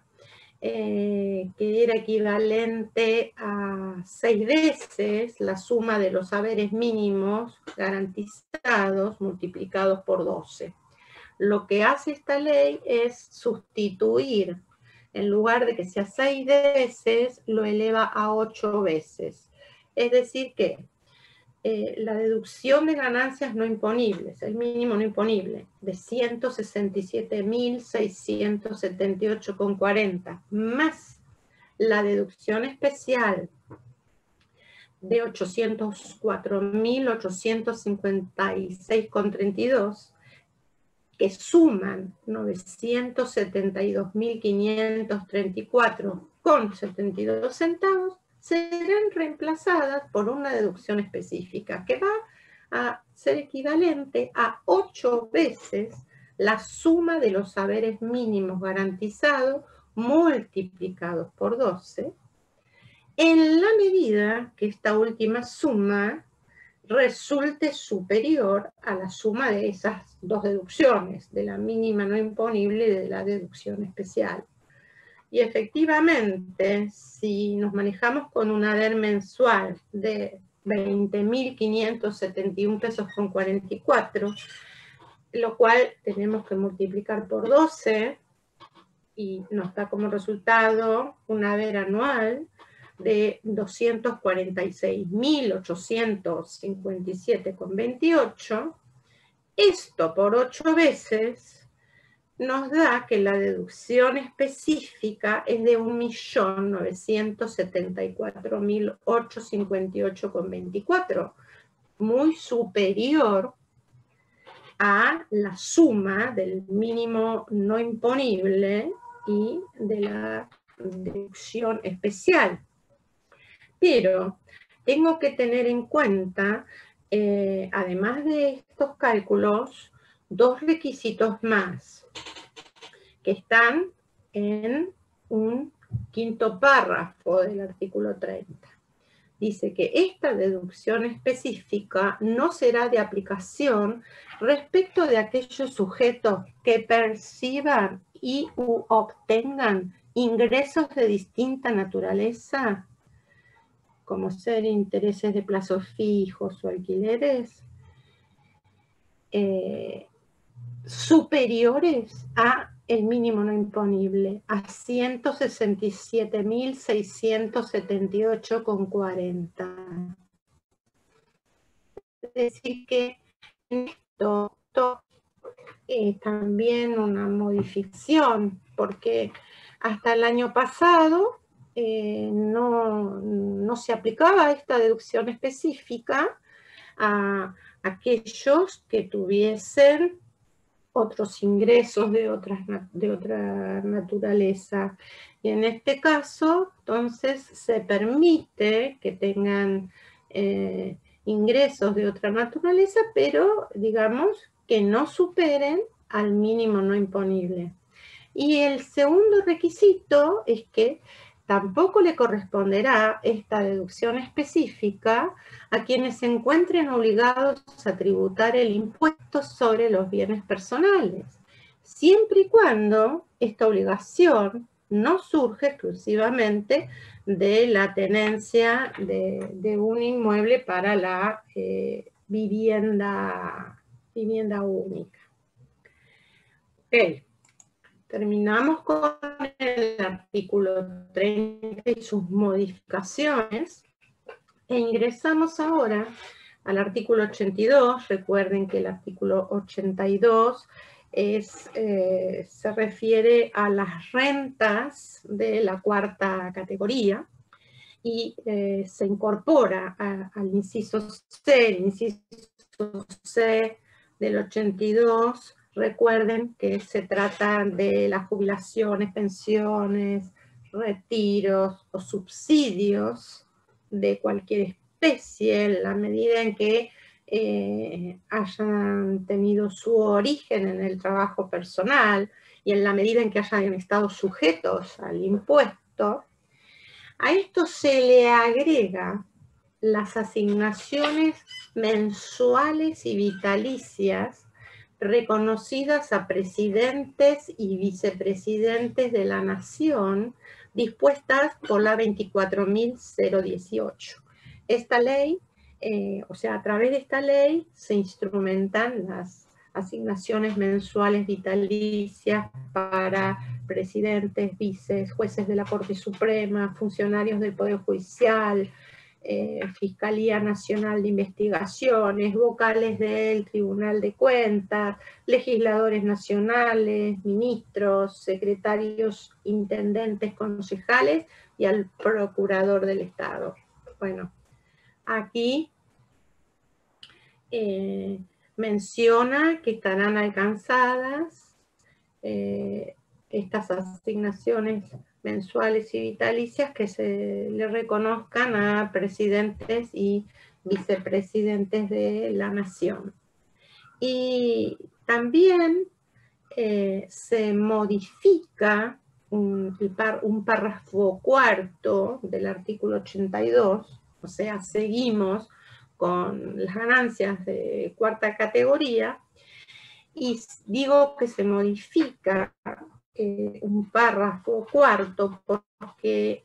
que era equivalente a 6 veces la suma de los haberes mínimos garantizados multiplicados por 12. Lo que hace esta ley es sustituir, en lugar de que sea 6 veces, lo eleva a 8 veces. Es decir que la deducción de ganancias no imponibles, el mínimo no imponible, de 167.678,40, más la deducción especial de 804.856,32, que suman 972.534,72 centavos, serán reemplazadas por una deducción específica que va a ser equivalente a 8 veces la suma de los haberes mínimos garantizados multiplicados por 12, en la medida que esta última suma resulte superior a la suma de esas dos deducciones, de la mínima no imponible y de la deducción especial. Y efectivamente, si nos manejamos con un haber mensual de 20.571 pesos con 44, lo cual tenemos que multiplicar por 12, y nos da como resultado un haber anual de 246.857,28, esto por 8 veces nos da que la deducción específica es de 1.974.858,24, muy superior a la suma del mínimo no imponible y de la deducción especial. Pero tengo que tener en cuenta, además de estos cálculos, dos requisitos más que están en un quinto párrafo del artículo 30. Dice que esta deducción específica no será de aplicación respecto de aquellos sujetos que perciban y u obtengan ingresos de distinta naturaleza, como ser intereses de plazos fijos o alquileres, superiores a el mínimo no imponible, a 167.678,40. Es decir que esto es también una modificación, porque hasta el año pasado no se aplicaba esta deducción específica a aquellos que tuviesen otros ingresos de otra naturaleza. Y en este caso, entonces, se permite que tengan ingresos de otra naturaleza, pero, digamos, que no superen al mínimo no imponible. Y el segundo requisito es que tampoco le corresponderá esta deducción específica a quienes se encuentren obligados a tributar el impuesto sobre los bienes personales, siempre y cuando esta obligación no surge exclusivamente de la tenencia de un inmueble para la vivienda única. Ok. Terminamos con el artículo 30 y sus modificaciones e ingresamos ahora al artículo 82. Recuerden que el artículo 82 se refiere a las rentas de la cuarta categoría y se incorpora al inciso C. El inciso C del 82, recuerden que se trata de las jubilaciones, pensiones, retiros o subsidios de cualquier especie, en la medida en que hayan tenido su origen en el trabajo personal y en la medida en que hayan estado sujetos al impuesto. A esto se le agrega las asignaciones mensuales y vitalicias reconocidas a presidentes y vicepresidentes de la Nación, dispuestas por la 24.018. Esta ley, o sea, a través de esta ley se instrumentan las asignaciones mensuales vitalicias para presidentes, vices, jueces de la Corte Suprema, funcionarios del Poder Judicial, Fiscalía Nacional de Investigaciones, vocales del Tribunal de Cuentas, legisladores nacionales, ministros, secretarios, intendentes, concejales y al procurador del Estado. Bueno, aquí menciona que estarán alcanzadas estas asignaciones mensuales y vitalicias que se le reconozcan a presidentes y vicepresidentes de la Nación. Y también se modifica un párrafo cuarto del artículo 82, o sea, seguimos con las ganancias de cuarta categoría, y digo que se modifica un párrafo cuarto porque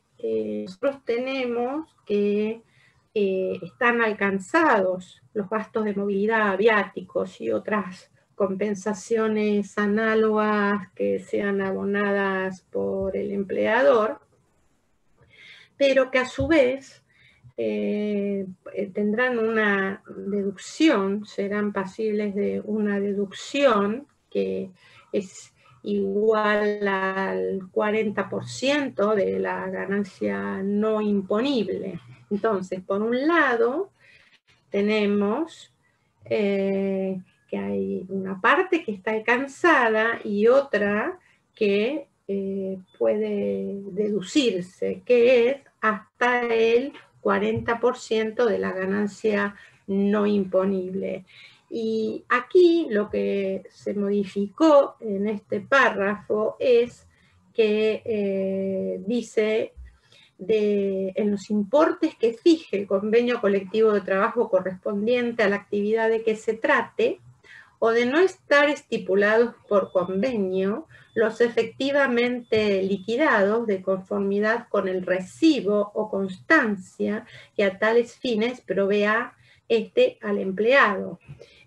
nosotros tenemos que están alcanzados los gastos de movilidad, viáticos y otras compensaciones análogas que sean abonadas por el empleador, pero que a su vez tendrán una deducción, serán pasibles de una deducción que es igual al 40% de la ganancia no imponible. Entonces, por un lado, tenemos que hay una parte que está alcanzada y otra que puede deducirse, que es hasta el 40% de la ganancia no imponible. Y aquí lo que se modificó en este párrafo es que dice en los importes que fije el convenio colectivo de trabajo correspondiente a la actividad de que se trate, o de no estar estipulados por convenio, los efectivamente liquidados de conformidad con el recibo o constancia que a tales fines provea al empleado,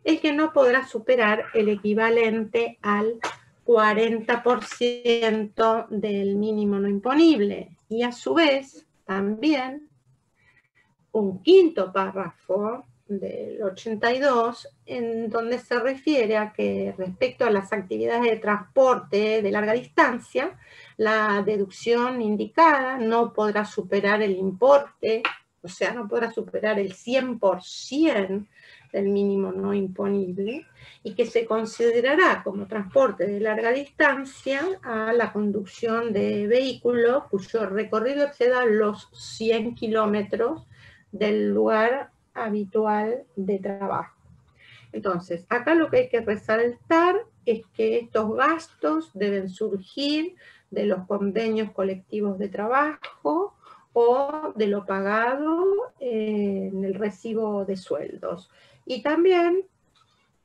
el que no podrá superar el equivalente al 40% del mínimo no imponible. Y a su vez, también, un quinto párrafo del 82, en donde se refiere a que respecto a las actividades de transporte de larga distancia, la deducción indicada no podrá superar el importe, o sea, no podrá superar el 100% del mínimo no imponible, y que se considerará como transporte de larga distancia a la conducción de vehículos cuyo recorrido exceda los 100 kilómetros del lugar habitual de trabajo. Entonces, acá lo que hay que resaltar es que estos gastos deben surgir de los convenios colectivos de trabajo o de lo pagado en el recibo de sueldos. Y también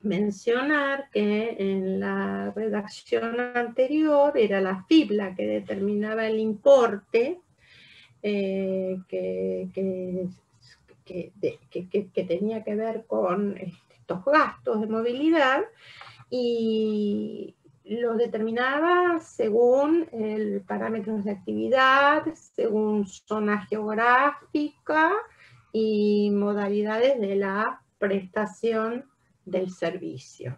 mencionar que en la redacción anterior era la FIP la que determinaba el importe que tenía que ver con estos gastos de movilidad, y los determinaba según parámetros de actividad, según zona geográfica y modalidades de la prestación del servicio.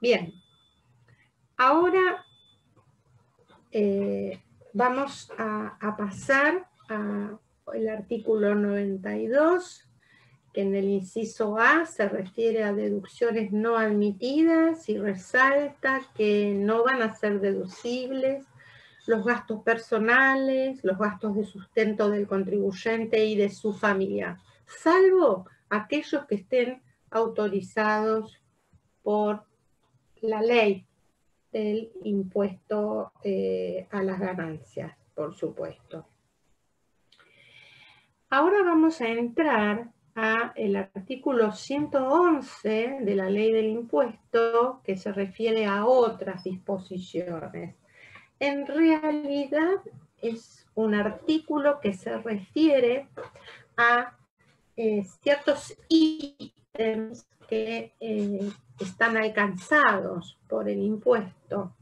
Bien, ahora vamos a pasar al artículo 92, que en el inciso A se refiere a deducciones no admitidas y resalta que no van a ser deducibles los gastos personales, los gastos de sustento del contribuyente y de su familia, salvo aquellos que estén autorizados por la ley del impuesto a las ganancias, por supuesto. Ahora vamos a entrar al artículo 111 de la ley del impuesto, que se refiere a otras disposiciones. En realidad es un artículo que se refiere a ciertos ítems que están alcanzados por el impuesto,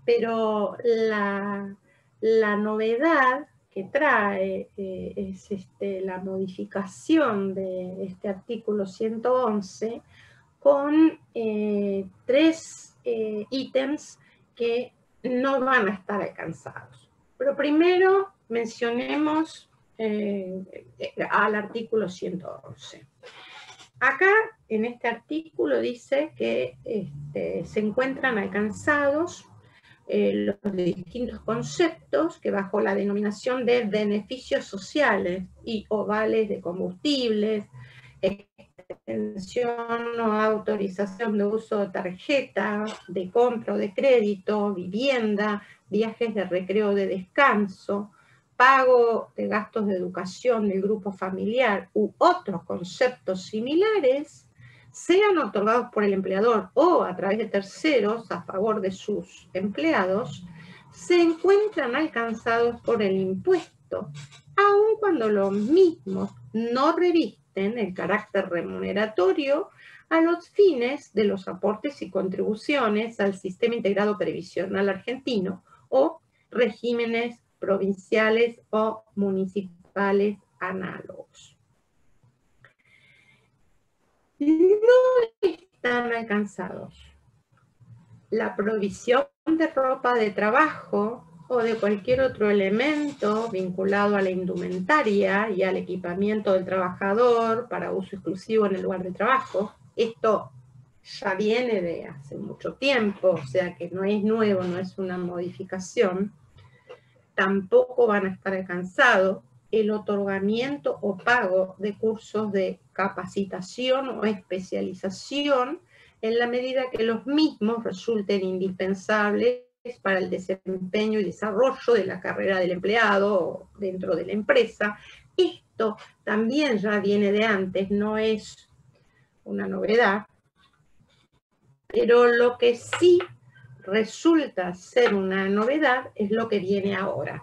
pero la novedad que trae es la modificación de este artículo 111 con 3 ítems que no van a estar alcanzados. Pero primero mencionemos al artículo 111. Acá, en este artículo, dice que se encuentran alcanzados los distintos conceptos que bajo la denominación de beneficios sociales y o vales de combustibles, extensión o autorización de uso de tarjeta, de compra o de crédito, vivienda, viajes de recreo o de descanso, pago de gastos de educación del grupo familiar u otros conceptos similares sean otorgados por el empleador o a través de terceros a favor de sus empleados, se encuentran alcanzados por el impuesto, aun cuando los mismos no revisten el carácter remuneratorio a los fines de los aportes y contribuciones al sistema integrado previsional argentino o regímenes provinciales o municipales análogos. No están alcanzados la provisión de ropa de trabajo o de cualquier otro elemento vinculado a la indumentaria y al equipamiento del trabajador para uso exclusivo en el lugar de trabajo. Esto ya viene de hace mucho tiempo, o sea que no es nuevo, no es una modificación. Tampoco van a estar alcanzados el otorgamiento o pago de cursos de capacitación o especialización en la medida que los mismos resulten indispensables para el desempeño y desarrollo de la carrera del empleado dentro de la empresa. Esto también ya viene de antes, no es una novedad, pero lo que sí resulta ser una novedad es lo que viene ahora.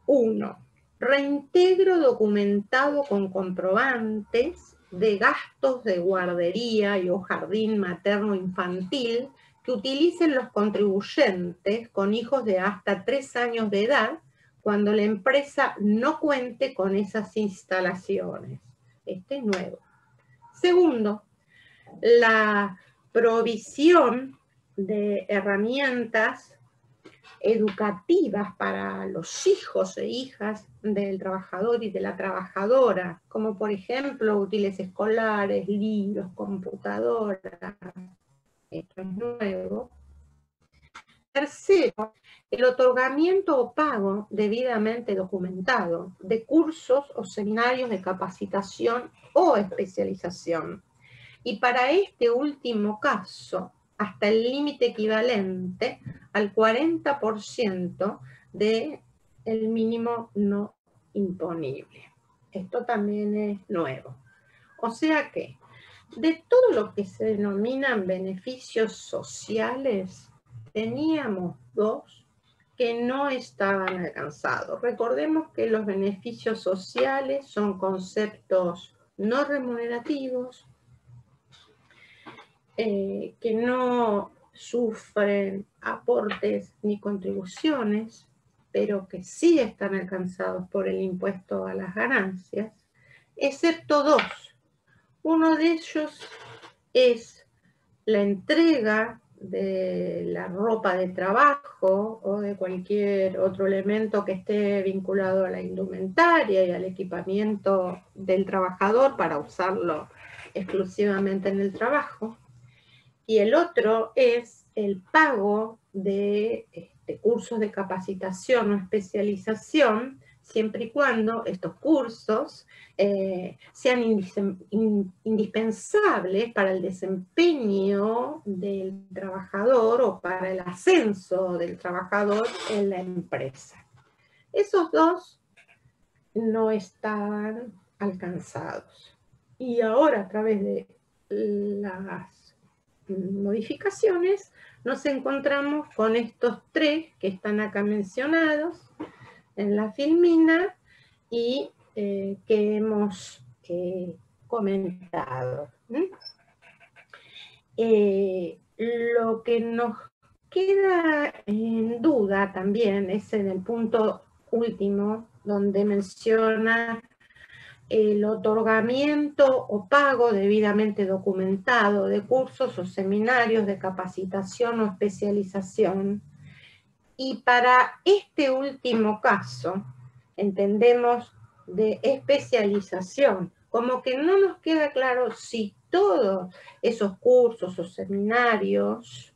1. Reintegro documentado con comprobantes de gastos de guardería y o jardín materno-infantil que utilicen los contribuyentes con hijos de hasta 3 años de edad cuando la empresa no cuente con esas instalaciones. Este es nuevo. Segundo, la provisión de herramientas educativas para los hijos e hijas del trabajador y de la trabajadora, como por ejemplo útiles escolares, libros, computadoras. Esto es nuevo. Tercero, el otorgamiento o pago debidamente documentado de cursos o seminarios de capacitación o especialización. Y para este último caso, hasta el límite equivalente al 40% del mínimo no imponible. Esto también es nuevo. O sea que, de todo lo que se denominan beneficios sociales, teníamos 2 que no estaban alcanzados. Recordemos que los beneficios sociales son conceptos no remunerativos, que no sufren aportes ni contribuciones, pero que sí están alcanzados por el impuesto a las ganancias, excepto 2. Uno de ellos es la entrega de la ropa de trabajo o de cualquier otro elemento que esté vinculado a la indumentaria y al equipamiento del trabajador para usarlo exclusivamente en el trabajo. Y el otro es el pago de cursos de capacitación o especialización, siempre y cuando estos cursos sean indispensables para el desempeño del trabajador o para el ascenso del trabajador en la empresa. Esos 2 no estaban alcanzados. Y ahora, a través de las modificaciones, nos encontramos con estos 3 que están acá mencionados en la filmina y que hemos comentado. Lo que nos queda en duda también es en el punto último, donde menciona el otorgamiento o pago debidamente documentado de cursos o seminarios de capacitación o especialización. Y para este último caso, entendemos de especialización, como que no nos queda claro si todos esos cursos o seminarios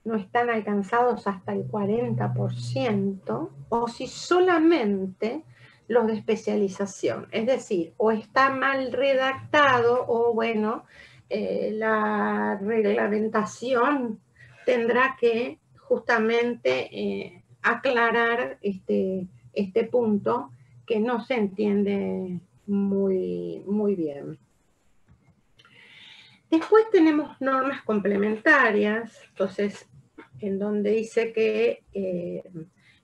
no están alcanzados hasta el 40%, o si solamente los de especialización. Es decir, o está mal redactado, o bueno, la reglamentación tendrá que justamente aclarar este punto que no se entiende muy bien. Después tenemos normas complementarias, entonces, en donde dice que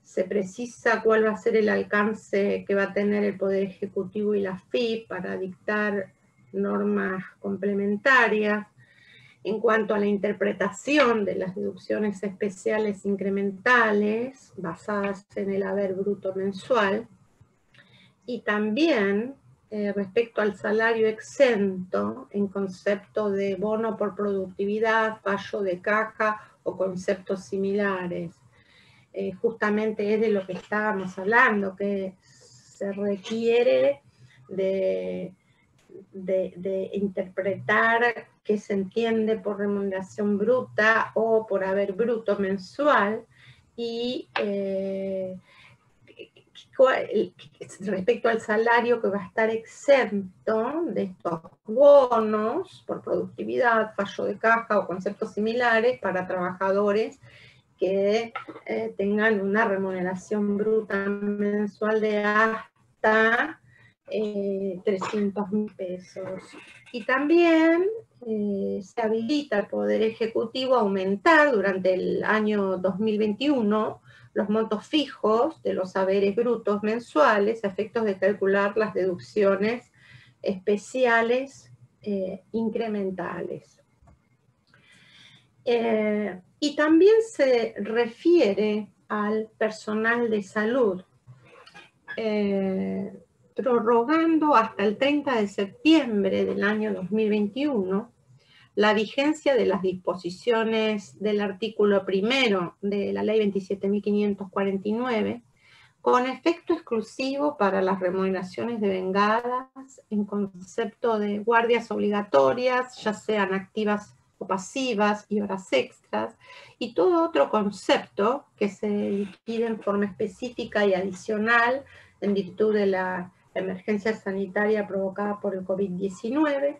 se precisa cuál va a ser el alcance que va a tener el Poder Ejecutivo y la FIP para dictar normas complementarias en cuanto a la interpretación de las deducciones especiales incrementales basadas en el haber bruto mensual, y también respecto al salario exento en concepto de bono por productividad, fallo de caja o conceptos similares. Justamente es de lo que estábamos hablando, que se requiere de interpretar qué se entiende por remuneración bruta o por haber bruto mensual, y respecto al salario que va a estar exento de estos bonos por productividad, fallo de caja o conceptos similares para trabajadores que tengan una remuneración bruta mensual de hasta 300.000 pesos. Y también se habilita al Poder Ejecutivo a aumentar durante el año 2021 los montos fijos de los haberes brutos mensuales a efectos de calcular las deducciones especiales incrementales. Y también se refiere al personal de salud, prorrogando hasta el 30 de septiembre del año 2021 la vigencia de las disposiciones del artículo primero de la Ley 27.549, con efecto exclusivo para las remuneraciones devengadas en concepto de guardias obligatorias, ya sean activas o pasivas, y horas extras, y todo otro concepto que se liquide en forma específica y adicional en virtud de la emergencia sanitaria provocada por el COVID-19,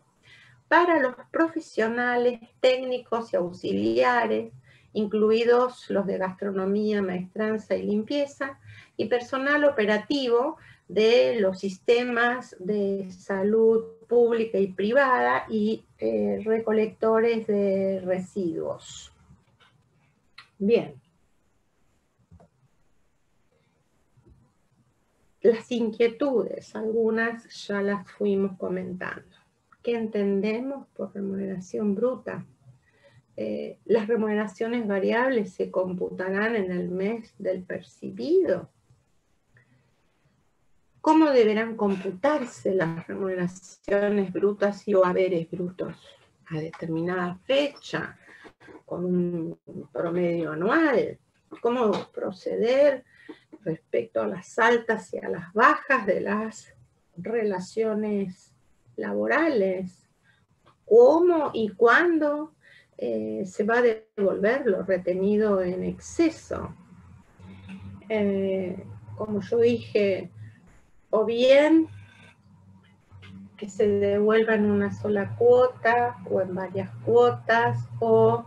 para los profesionales técnicos y auxiliares, incluidos los de gastronomía, maestranza y limpieza, y personal operativo de los sistemas de salud pública y privada, y recolectores de residuos. Bien. Las inquietudes, algunas ya las fuimos comentando. ¿Qué entendemos por remuneración bruta? ¿Las remuneraciones variables se computarán en el mes del percibido? ¿Cómo deberán computarse las remuneraciones brutas y o haberes brutos? A determinada fecha, con un promedio anual. ¿Cómo proceder respecto a las altas y a las bajas de las relaciones laborales? ¿Cómo y cuándo se va a devolver lo retenido en exceso? Como yo dije, o bien que se devuelva en una sola cuota o en varias cuotas, o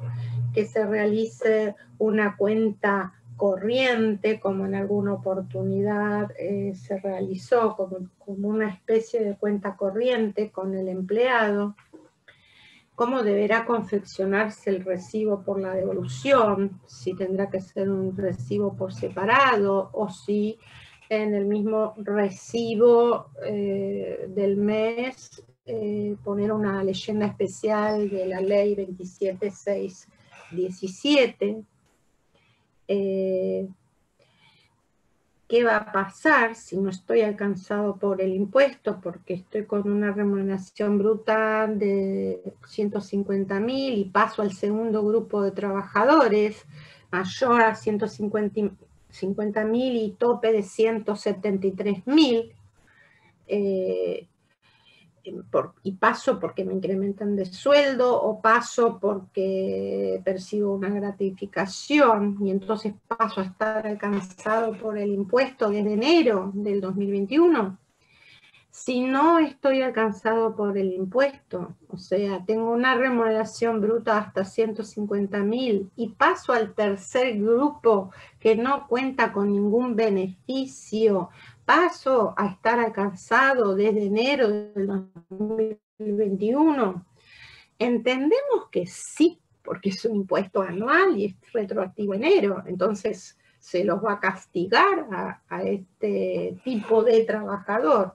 que se realice una cuenta corriente, como en alguna oportunidad se realizó, como una especie de cuenta corriente con el empleado. ¿Cómo deberá confeccionarse el recibo por la devolución? Si tendrá que ser un recibo por separado, o si en el mismo recibo del mes poner una leyenda especial de la ley 27.617. ¿Qué va a pasar si no estoy alcanzado por el impuesto porque estoy con una remuneración bruta de 150.000 y paso al segundo grupo de trabajadores mayor a 150.000 y tope de 173.000? Y paso porque me incrementan de sueldo, o paso porque percibo una gratificación, y entonces paso a estar alcanzado por el impuesto desde enero del 2021. si no estoy alcanzado por el impuesto, o sea, tengo una remuneración bruta hasta 150.000 y paso al tercer grupo que no cuenta con ningún beneficio, paso a estar alcanzado desde enero del 2021, entendemos que sí, porque es un impuesto anual y es retroactivo enero, entonces se los va a castigar a este tipo de trabajador.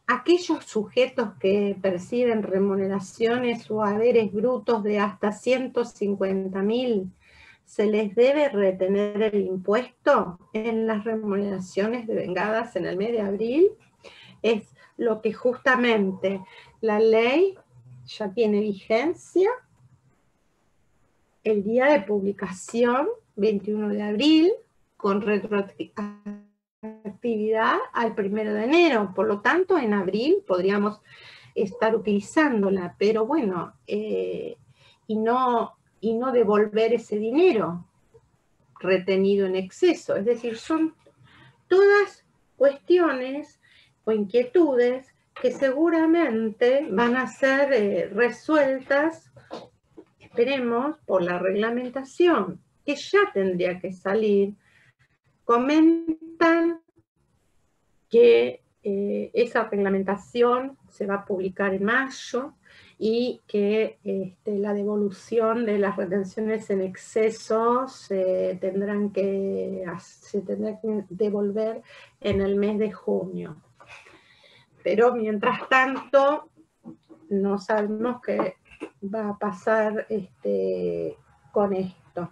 Aquellos sujetos que perciben remuneraciones o haberes brutos de hasta 150.000, ¿se les debe retener el impuesto en las remuneraciones devengadas en el mes de abril? Es lo que justamente la ley ya tiene vigencia el día de publicación, 21 de abril, con retroactividad al 1 de enero. Por lo tanto, en abril podríamos estar utilizándola, pero bueno, y no devolver ese dinero retenido en exceso. Es decir, son todas cuestiones o inquietudes que seguramente van a ser resueltas, esperemos, por la reglamentación, que ya tendría que salir. Comentan que esa reglamentación se va a publicar en mayo y que la devolución de las retenciones en exceso se tendrá que devolver en el mes de junio. Pero mientras tanto, no sabemos qué va a pasar con esto.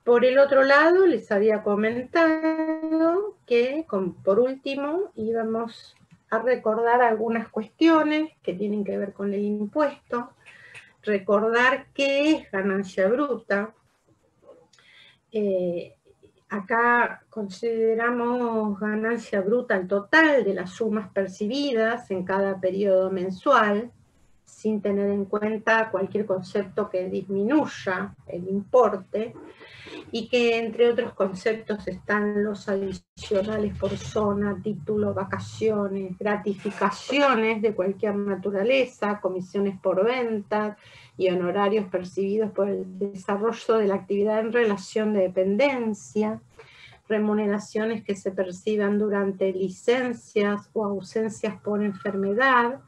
Por el otro lado, les había comentado que, por último, íbamos a recordar algunas cuestiones que tienen que ver con el impuesto, recordar qué es ganancia bruta. Acá consideramos ganancia bruta el total de las sumas percibidas en cada periodo mensual, sin tener en cuenta cualquier concepto que disminuya el importe, y que entre otros conceptos están los adicionales por zona, título, vacaciones, gratificaciones de cualquier naturaleza, comisiones por venta y honorarios percibidos por el desarrollo de la actividad en relación de dependencia, remuneraciones que se perciban durante licencias o ausencias por enfermedad,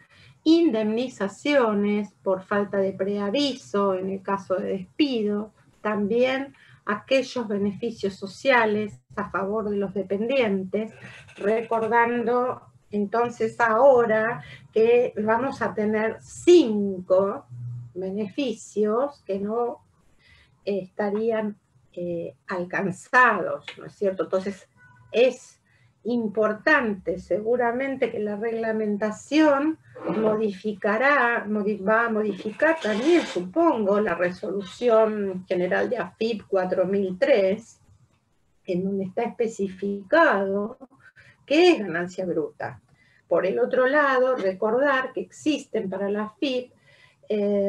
indemnizaciones por falta de preaviso en el caso de despido, también aquellos beneficios sociales a favor de los dependientes, recordando entonces ahora que vamos a tener 5 beneficios que no estarían alcanzados, ¿no es cierto? Entonces es importante seguramente que la reglamentación va a modificar también, supongo, la resolución general de AFIP 4003, en donde está especificado qué es ganancia bruta. Por el otro lado, recordar que existen para la AFIP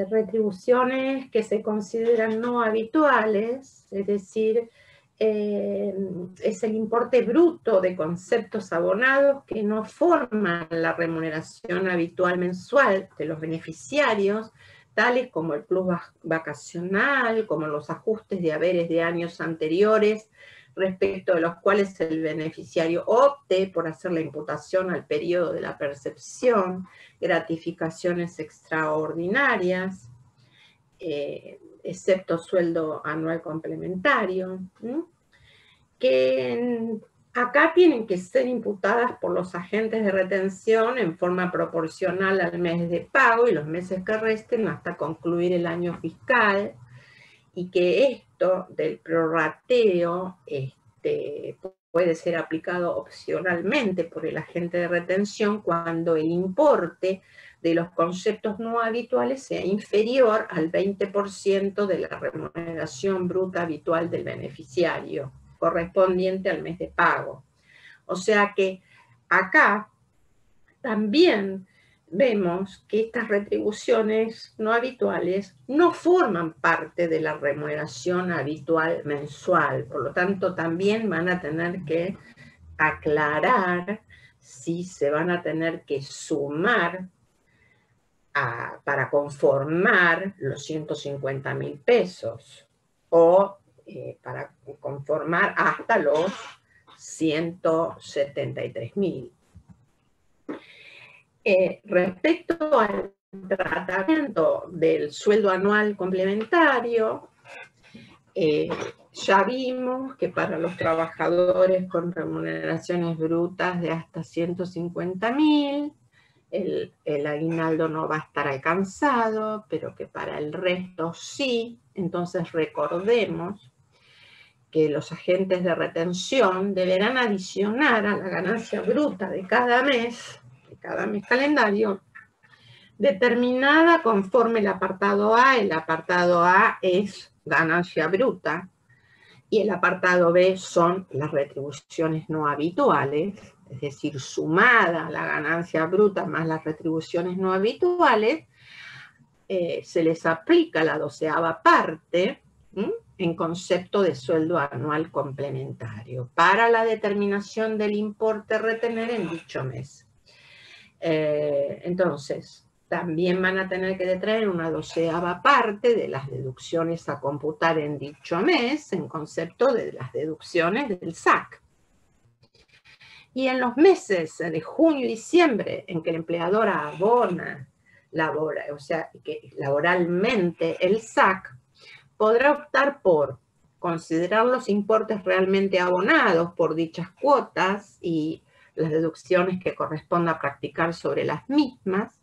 retribuciones que se consideran no habituales, es decir, es el importe bruto de conceptos abonados que no forman la remuneración habitual mensual de los beneficiarios, tales como el plus vacacional, como los ajustes de haberes de años anteriores, respecto de los cuales el beneficiario opte por hacer la imputación al periodo de la percepción, gratificaciones extraordinarias, excepto sueldo anual complementario, que acá tienen que ser imputadas por los agentes de retención en forma proporcional al mes de pago y los meses que resten hasta concluir el año fiscal, y que esto del prorrateo puede ser aplicado opcionalmente por el agente de retención cuando el importe de los conceptos no habituales sea inferior al 20% de la remuneración bruta habitual del beneficiario, correspondiente al mes de pago. O sea que acá también vemos que estas retribuciones no habituales no forman parte de la remuneración habitual mensual, por lo tanto también van a tener que aclarar si se van a tener que sumar para conformar los 150.000 pesos o para conformar hasta los 173.000. Respecto al tratamiento del sueldo anual complementario, ya vimos que para los trabajadores con remuneraciones brutas de hasta 150.000, el aguinaldo no va a estar alcanzado, pero que para el resto sí. Entonces recordemos que los agentes de retención deberán adicionar a la ganancia bruta de cada mes calendario, determinada conforme el apartado A. El apartado A es ganancia bruta y el apartado B son las retribuciones no habituales, es decir, sumada la ganancia bruta más las retribuciones no habituales, se les aplica la 12ª parte en concepto de sueldo anual complementario para la determinación del importe a retener en dicho mes. Entonces, también van a tener que detraer una 12ª parte de las deducciones a computar en dicho mes en concepto de las deducciones del SAC. Y en los meses de junio y diciembre en que el empleador abona, o sea, que laboralmente el SAC, podrá optar por considerar los importes realmente abonados por dichas cuotas y las deducciones que corresponda practicar sobre las mismas,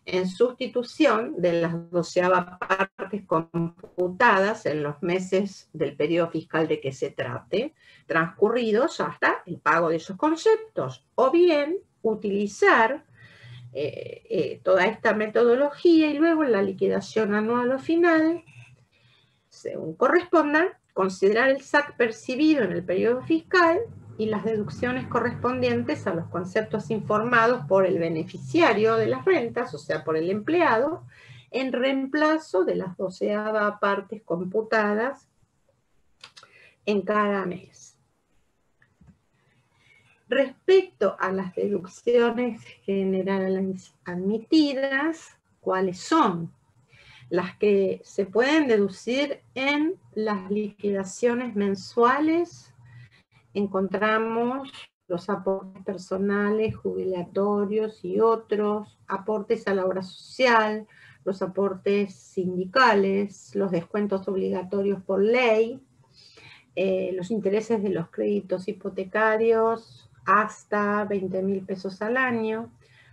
en sustitución de las 12ª partes computadas en los meses del periodo fiscal de que se trate, transcurridos hasta el pago de esos conceptos, o bien utilizar toda esta metodología y luego en la liquidación anual o final, según corresponda, considerar el SAC percibido en el periodo fiscal y las deducciones correspondientes a los conceptos informados por el beneficiario de las rentas, o sea, por el empleado, en reemplazo de las 12ª partes computadas en cada mes. Respecto a las deducciones generales admitidas, ¿cuáles son? Las que se pueden deducir en las liquidaciones mensuales. Encontramos los aportes personales, jubilatorios y otros, aportes a la obra social, los aportes sindicales, los descuentos obligatorios por ley, los intereses de los créditos hipotecarios hasta 20.000 pesos al año,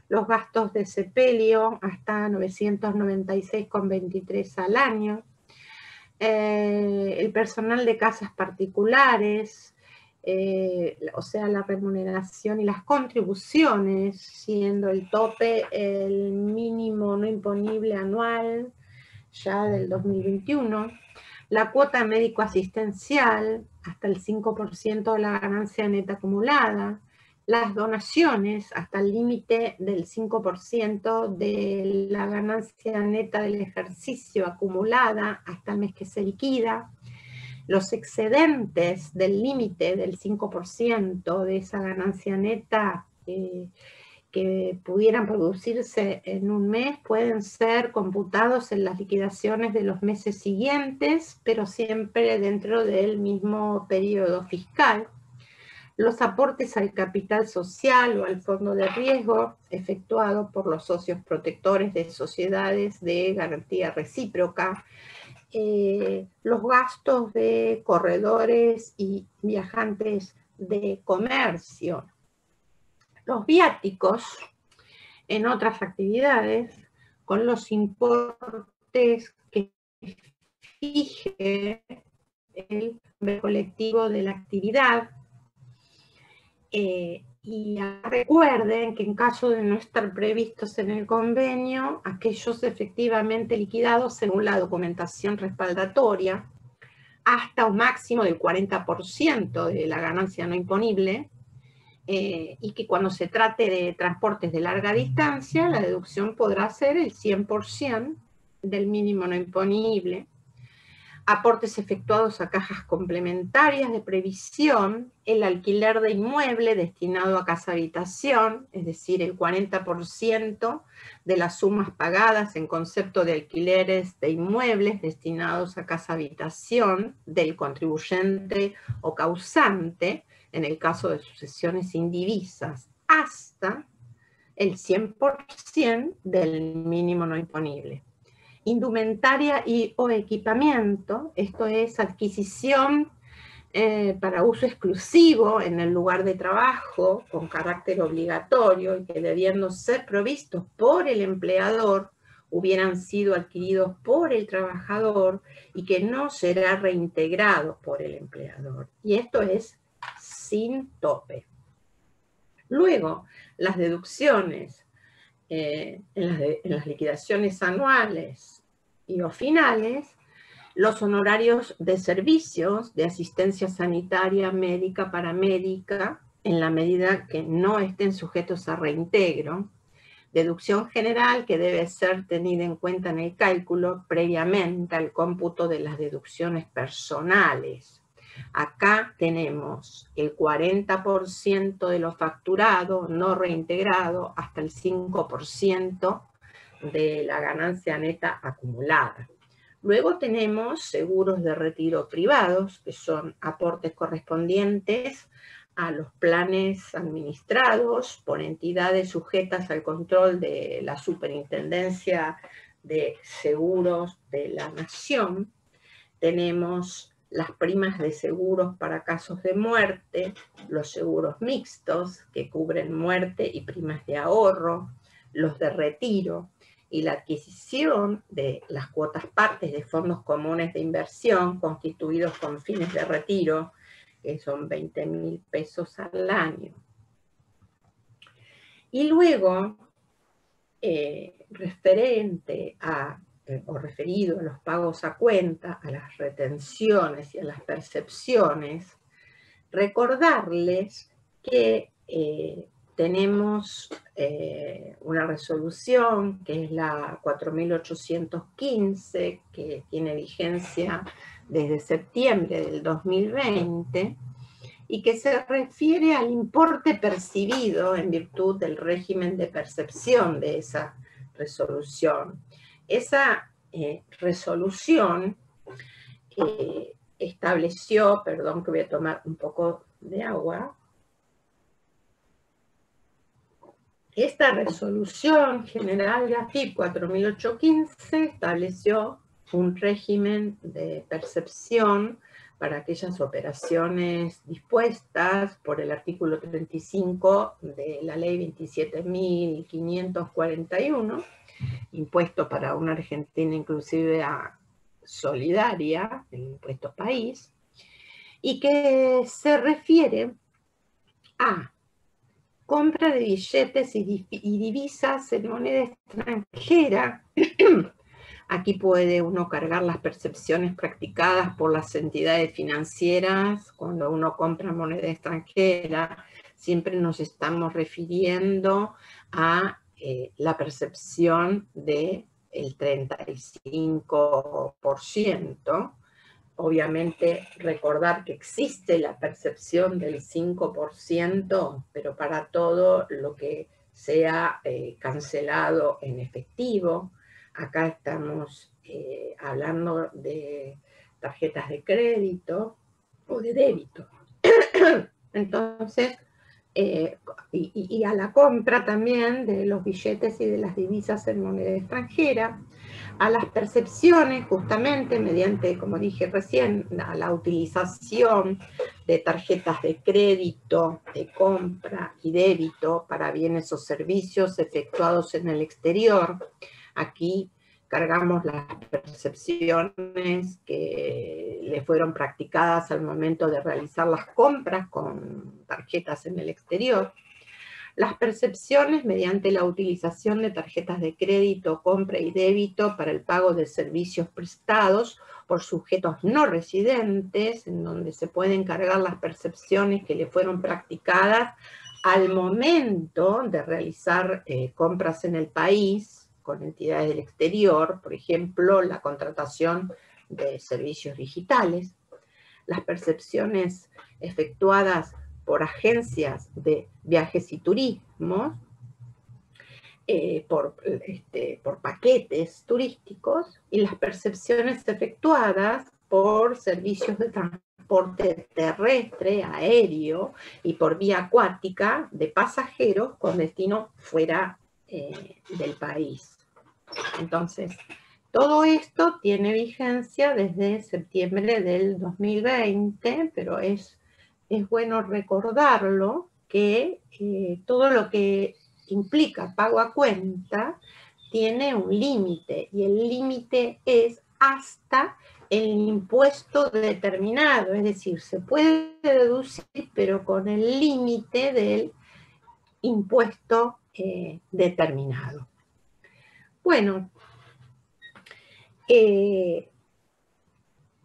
los gastos de sepelio hasta 996,23 al año, el personal de casas particulares, o sea, la remuneración y las contribuciones, siendo el tope el mínimo no imponible anual ya del 2021, la cuota médico asistencial hasta el 5% de la ganancia neta acumulada, las donaciones hasta el límite del 5% de la ganancia neta del ejercicio acumulada hasta el mes que se liquida, los excedentes del límite del 5% de esa ganancia neta que pudieran producirse en un mes pueden ser computados en las liquidaciones de los meses siguientes, pero siempre dentro del mismo periodo fiscal. Los aportes al capital social o al fondo de riesgo efectuado por los socios protectores de sociedades de garantía recíproca, los gastos de corredores y viajantes de comercio, los viáticos en otras actividades con los importes que fije el colectivo de la actividad. Y recuerden que en caso de no estar previstos en el convenio, aquellos efectivamente liquidados según la documentación respaldatoria, hasta un máximo del 40% de la ganancia no imponible, y que cuando se trate de transportes de larga distancia, la deducción podrá ser el 100% del mínimo no imponible. aportes efectuados a cajas complementarias de previsión, el alquiler de inmueble destinado a casa-habitación, es decir, el 40% de las sumas pagadas en concepto de alquileres de inmuebles destinados a casa-habitación del contribuyente o causante, en el caso de sucesiones indivisas, hasta el 100% del mínimo no imponible. Indumentaria o equipamiento, esto es adquisición para uso exclusivo en el lugar de trabajo con carácter obligatorio y que debiendo ser provistos por el empleador hubieran sido adquiridos por el trabajador y que no será reintegrado por el empleador. Y esto es sin tope. Luego, las deducciones en las liquidaciones anuales y o finales, los honorarios de servicios de asistencia sanitaria, médica, paramédica, en la medida que no estén sujetos a reintegro, deducción general que debe ser tenida en cuenta en el cálculo previamente al cómputo de las deducciones personales. Acá tenemos el 40% de lo facturado no reintegrado hasta el 5% de la ganancia neta acumulada. Luego tenemos seguros de retiro privados, que son aportes correspondientes a los planes administrados por entidades sujetas al control de la Superintendencia de Seguros de la Nación. Tenemos las primas de seguros para casos de muerte, los seguros mixtos, que cubren muerte y primas de ahorro, los de retiro, y la adquisición de las cuotas partes de fondos comunes de inversión constituidos con fines de retiro, que son 20.000 pesos al año. Y luego, referente a, o referido a los pagos a cuenta, a las retenciones y a las percepciones, recordarles que tenemos una resolución que es la 4815, que tiene vigencia desde septiembre del 2020 y que se refiere al importe percibido en virtud del régimen de percepción de esa resolución. Esa resolución estableció, perdón que voy a tomar un poco de agua. Esta resolución general de AFIP 4815 estableció un régimen de percepción para aquellas operaciones dispuestas por el artículo 35 de la ley 27.541, impuesto para una Argentina inclusive solidaria, el impuesto país, y que se refiere a compra de billetes y divisas en moneda extranjera. Aquí puede uno cargar las percepciones practicadas por las entidades financieras cuando uno compra moneda extranjera. Siempre nos estamos refiriendo a la percepción del 35%. Obviamente recordar que existe la percepción del 5%, pero para todo lo que sea cancelado en efectivo. Acá estamos hablando de tarjetas de crédito o de débito. Entonces, y a la compra también de los billetes y de las divisas en moneda extranjera, a las percepciones justamente mediante, como dije recién, a la utilización de tarjetas de crédito, de compra y débito para bienes o servicios efectuados en el exterior. Aquí cargamos las percepciones que le fueron practicadas al momento de realizar las compras con tarjetas en el exterior. Las percepciones mediante la utilización de tarjetas de crédito, compra y débito para el pago de servicios prestados por sujetos no residentes, en donde se pueden cargar las percepciones que le fueron practicadas al momento de realizar compras en el país con entidades del exterior, por ejemplo, la contratación de servicios digitales, las percepciones efectuadas por agencias de viajes y turismo, por paquetes turísticos, y las percepciones efectuadas por servicios de transporte terrestre, aéreo y por vía acuática de pasajeros con destino fuera del país. Entonces, todo esto tiene vigencia desde septiembre del 2020, pero es bueno recordarlo que todo lo que implica pago a cuenta tiene un límite, y el límite es hasta el impuesto determinado, es decir, se puede deducir, pero con el límite del impuesto determinado. Bueno,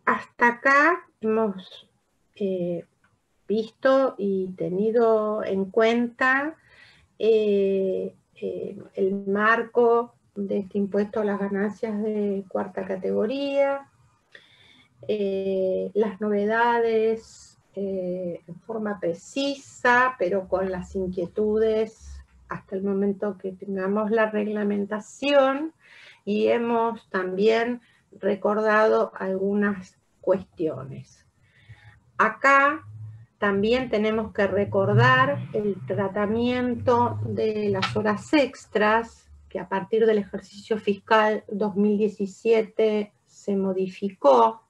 hasta acá hemos visto y tenido en cuenta el marco de este impuesto a las ganancias de cuarta categoría, las novedades en forma precisa, pero con las inquietudes hasta el momento que tengamos la reglamentación, y hemos también recordado algunas cuestiones. Acá también tenemos que recordar el tratamiento de las horas extras, que a partir del ejercicio fiscal 2017 se modificó.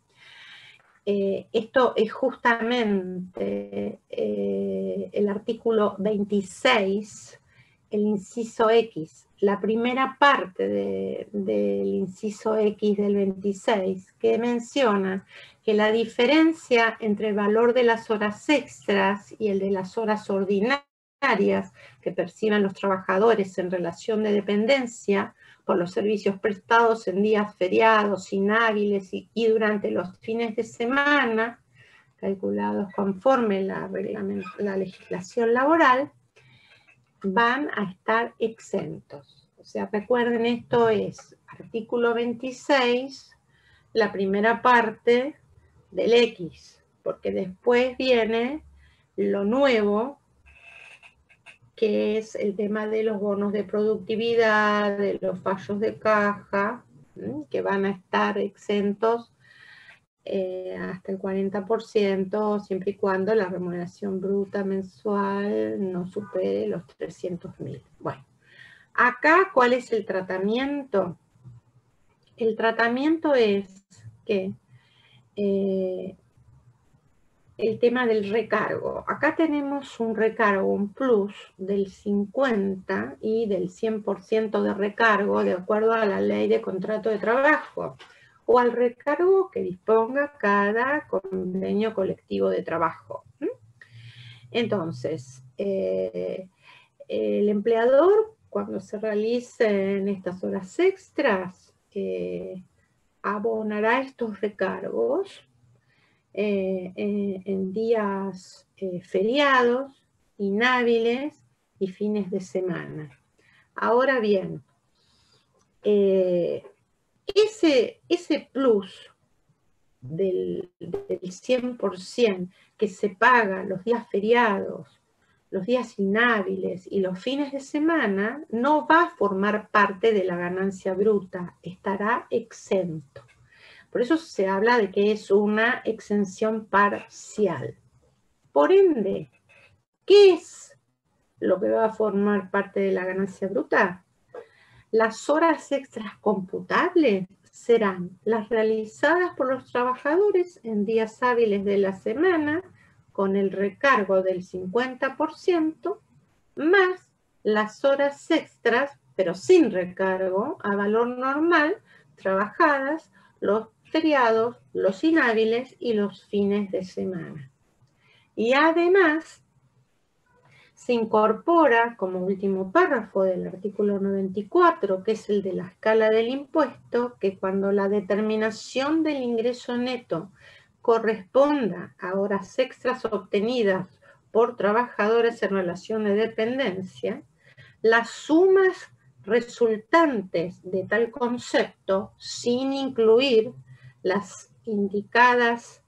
Esto es justamente el artículo 26, el inciso X, la primera parte del inciso X del 26, que menciona que la diferencia entre el valor de las horas extras y el de las horas ordinarias que perciben los trabajadores en relación de dependencia por los servicios prestados en días feriados, inhábiles y durante los fines de semana, calculados conforme la legislación laboral, van a estar exentos. O sea, recuerden, esto es artículo 26, la primera parte del X, porque después viene lo nuevo, que es el tema de los bonos de productividad, de los fallos de caja, que van a estar exentos hasta el 40%, siempre y cuando la remuneración bruta mensual no supere los 300.000. Bueno, acá, ¿cuál es el tratamiento? El tratamiento es que el tema del recargo. Acá tenemos un recargo, un plus del 50 y del 100% de recargo de acuerdo a la ley de contrato de trabajo, o al recargo que disponga cada convenio colectivo de trabajo. Entonces, el empleador, cuando se realicen estas horas extras, abonará estos recargos en días feriados, inhábiles y fines de semana. Ahora bien, ese plus del 100% que se paga los días feriados, los días inhábiles y los fines de semana, no va a formar parte de la ganancia bruta, estará exento. Por eso se habla de que es una exención parcial. Por ende, ¿qué es lo que va a formar parte de la ganancia bruta? Las horas extras computables serán las realizadas por los trabajadores en días hábiles de la semana, con el recargo del 50%, más las horas extras, pero sin recargo, a valor normal, trabajadas los feriados, los inhábiles y los fines de semana. Y además se incorpora como último párrafo del artículo 94, que es el de la escala del impuesto, que cuando la determinación del ingreso neto corresponda a horas extras obtenidas por trabajadores en relación de dependencia, las sumas resultantes de tal concepto, sin incluir las indicadas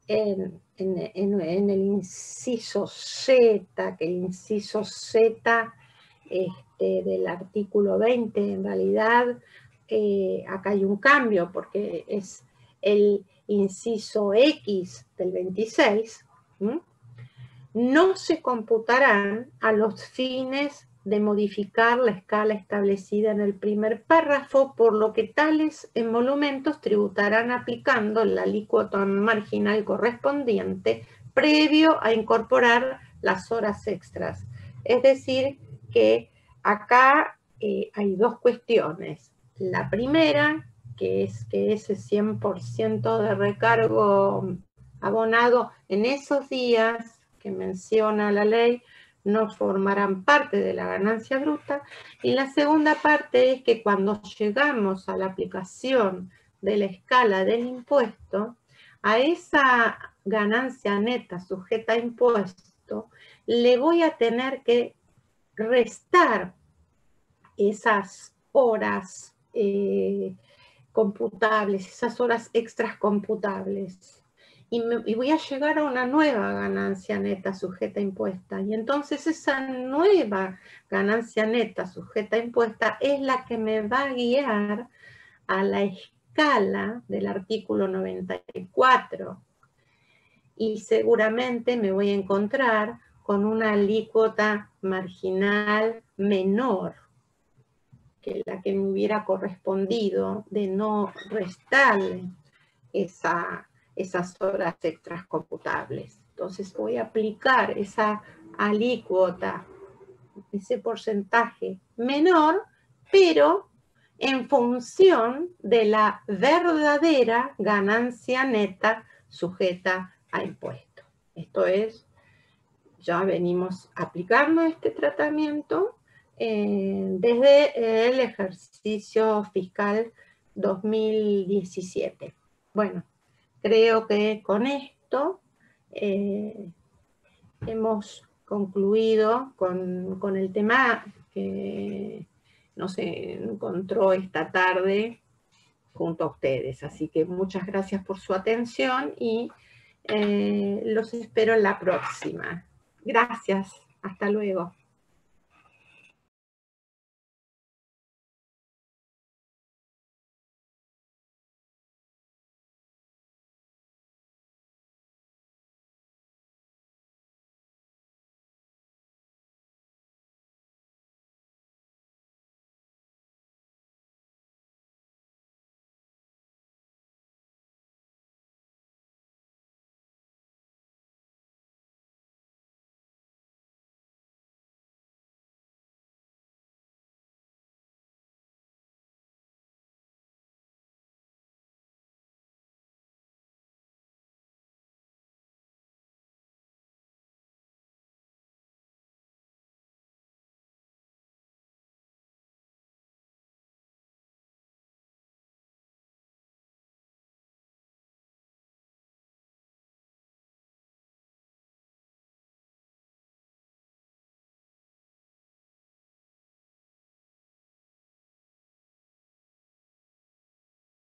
en el inciso Z, que el inciso Z del artículo 20, en realidad acá hay un cambio porque es el inciso X del 26, no se computarán a los fines de modificar la escala establecida en el primer párrafo, por lo que tales emolumentos tributarán aplicando la alícuota marginal correspondiente previo a incorporar las horas extras. Es decir, que acá hay dos cuestiones. La primera, que es que ese 100% de recargo abonado en esos días que menciona la ley no formarán parte de la ganancia bruta, y la segunda parte es que cuando llegamos a la aplicación de la escala del impuesto, a esa ganancia neta sujeta a impuesto le voy a tener que restar esas horas computables, esas horas extras computables. Y voy a llegar a una nueva ganancia neta sujeta a impuesta. Y entonces esa nueva ganancia neta sujeta a impuesta es la que me va a guiar a la escala del artículo 94. Y seguramente me voy a encontrar con una alícuota marginal menor que la que me hubiera correspondido de no restarle esas horas extras computables. Entonces voy a aplicar esa alícuota, ese porcentaje menor, pero en función de la verdadera ganancia neta sujeta a impuesto. Esto es, ya venimos aplicando este tratamiento desde el ejercicio fiscal 2017. Bueno, creo que con esto hemos concluido con el tema que nos encontró esta tarde junto a ustedes. Así que muchas gracias por su atención y los espero en la próxima. Gracias. Hasta luego.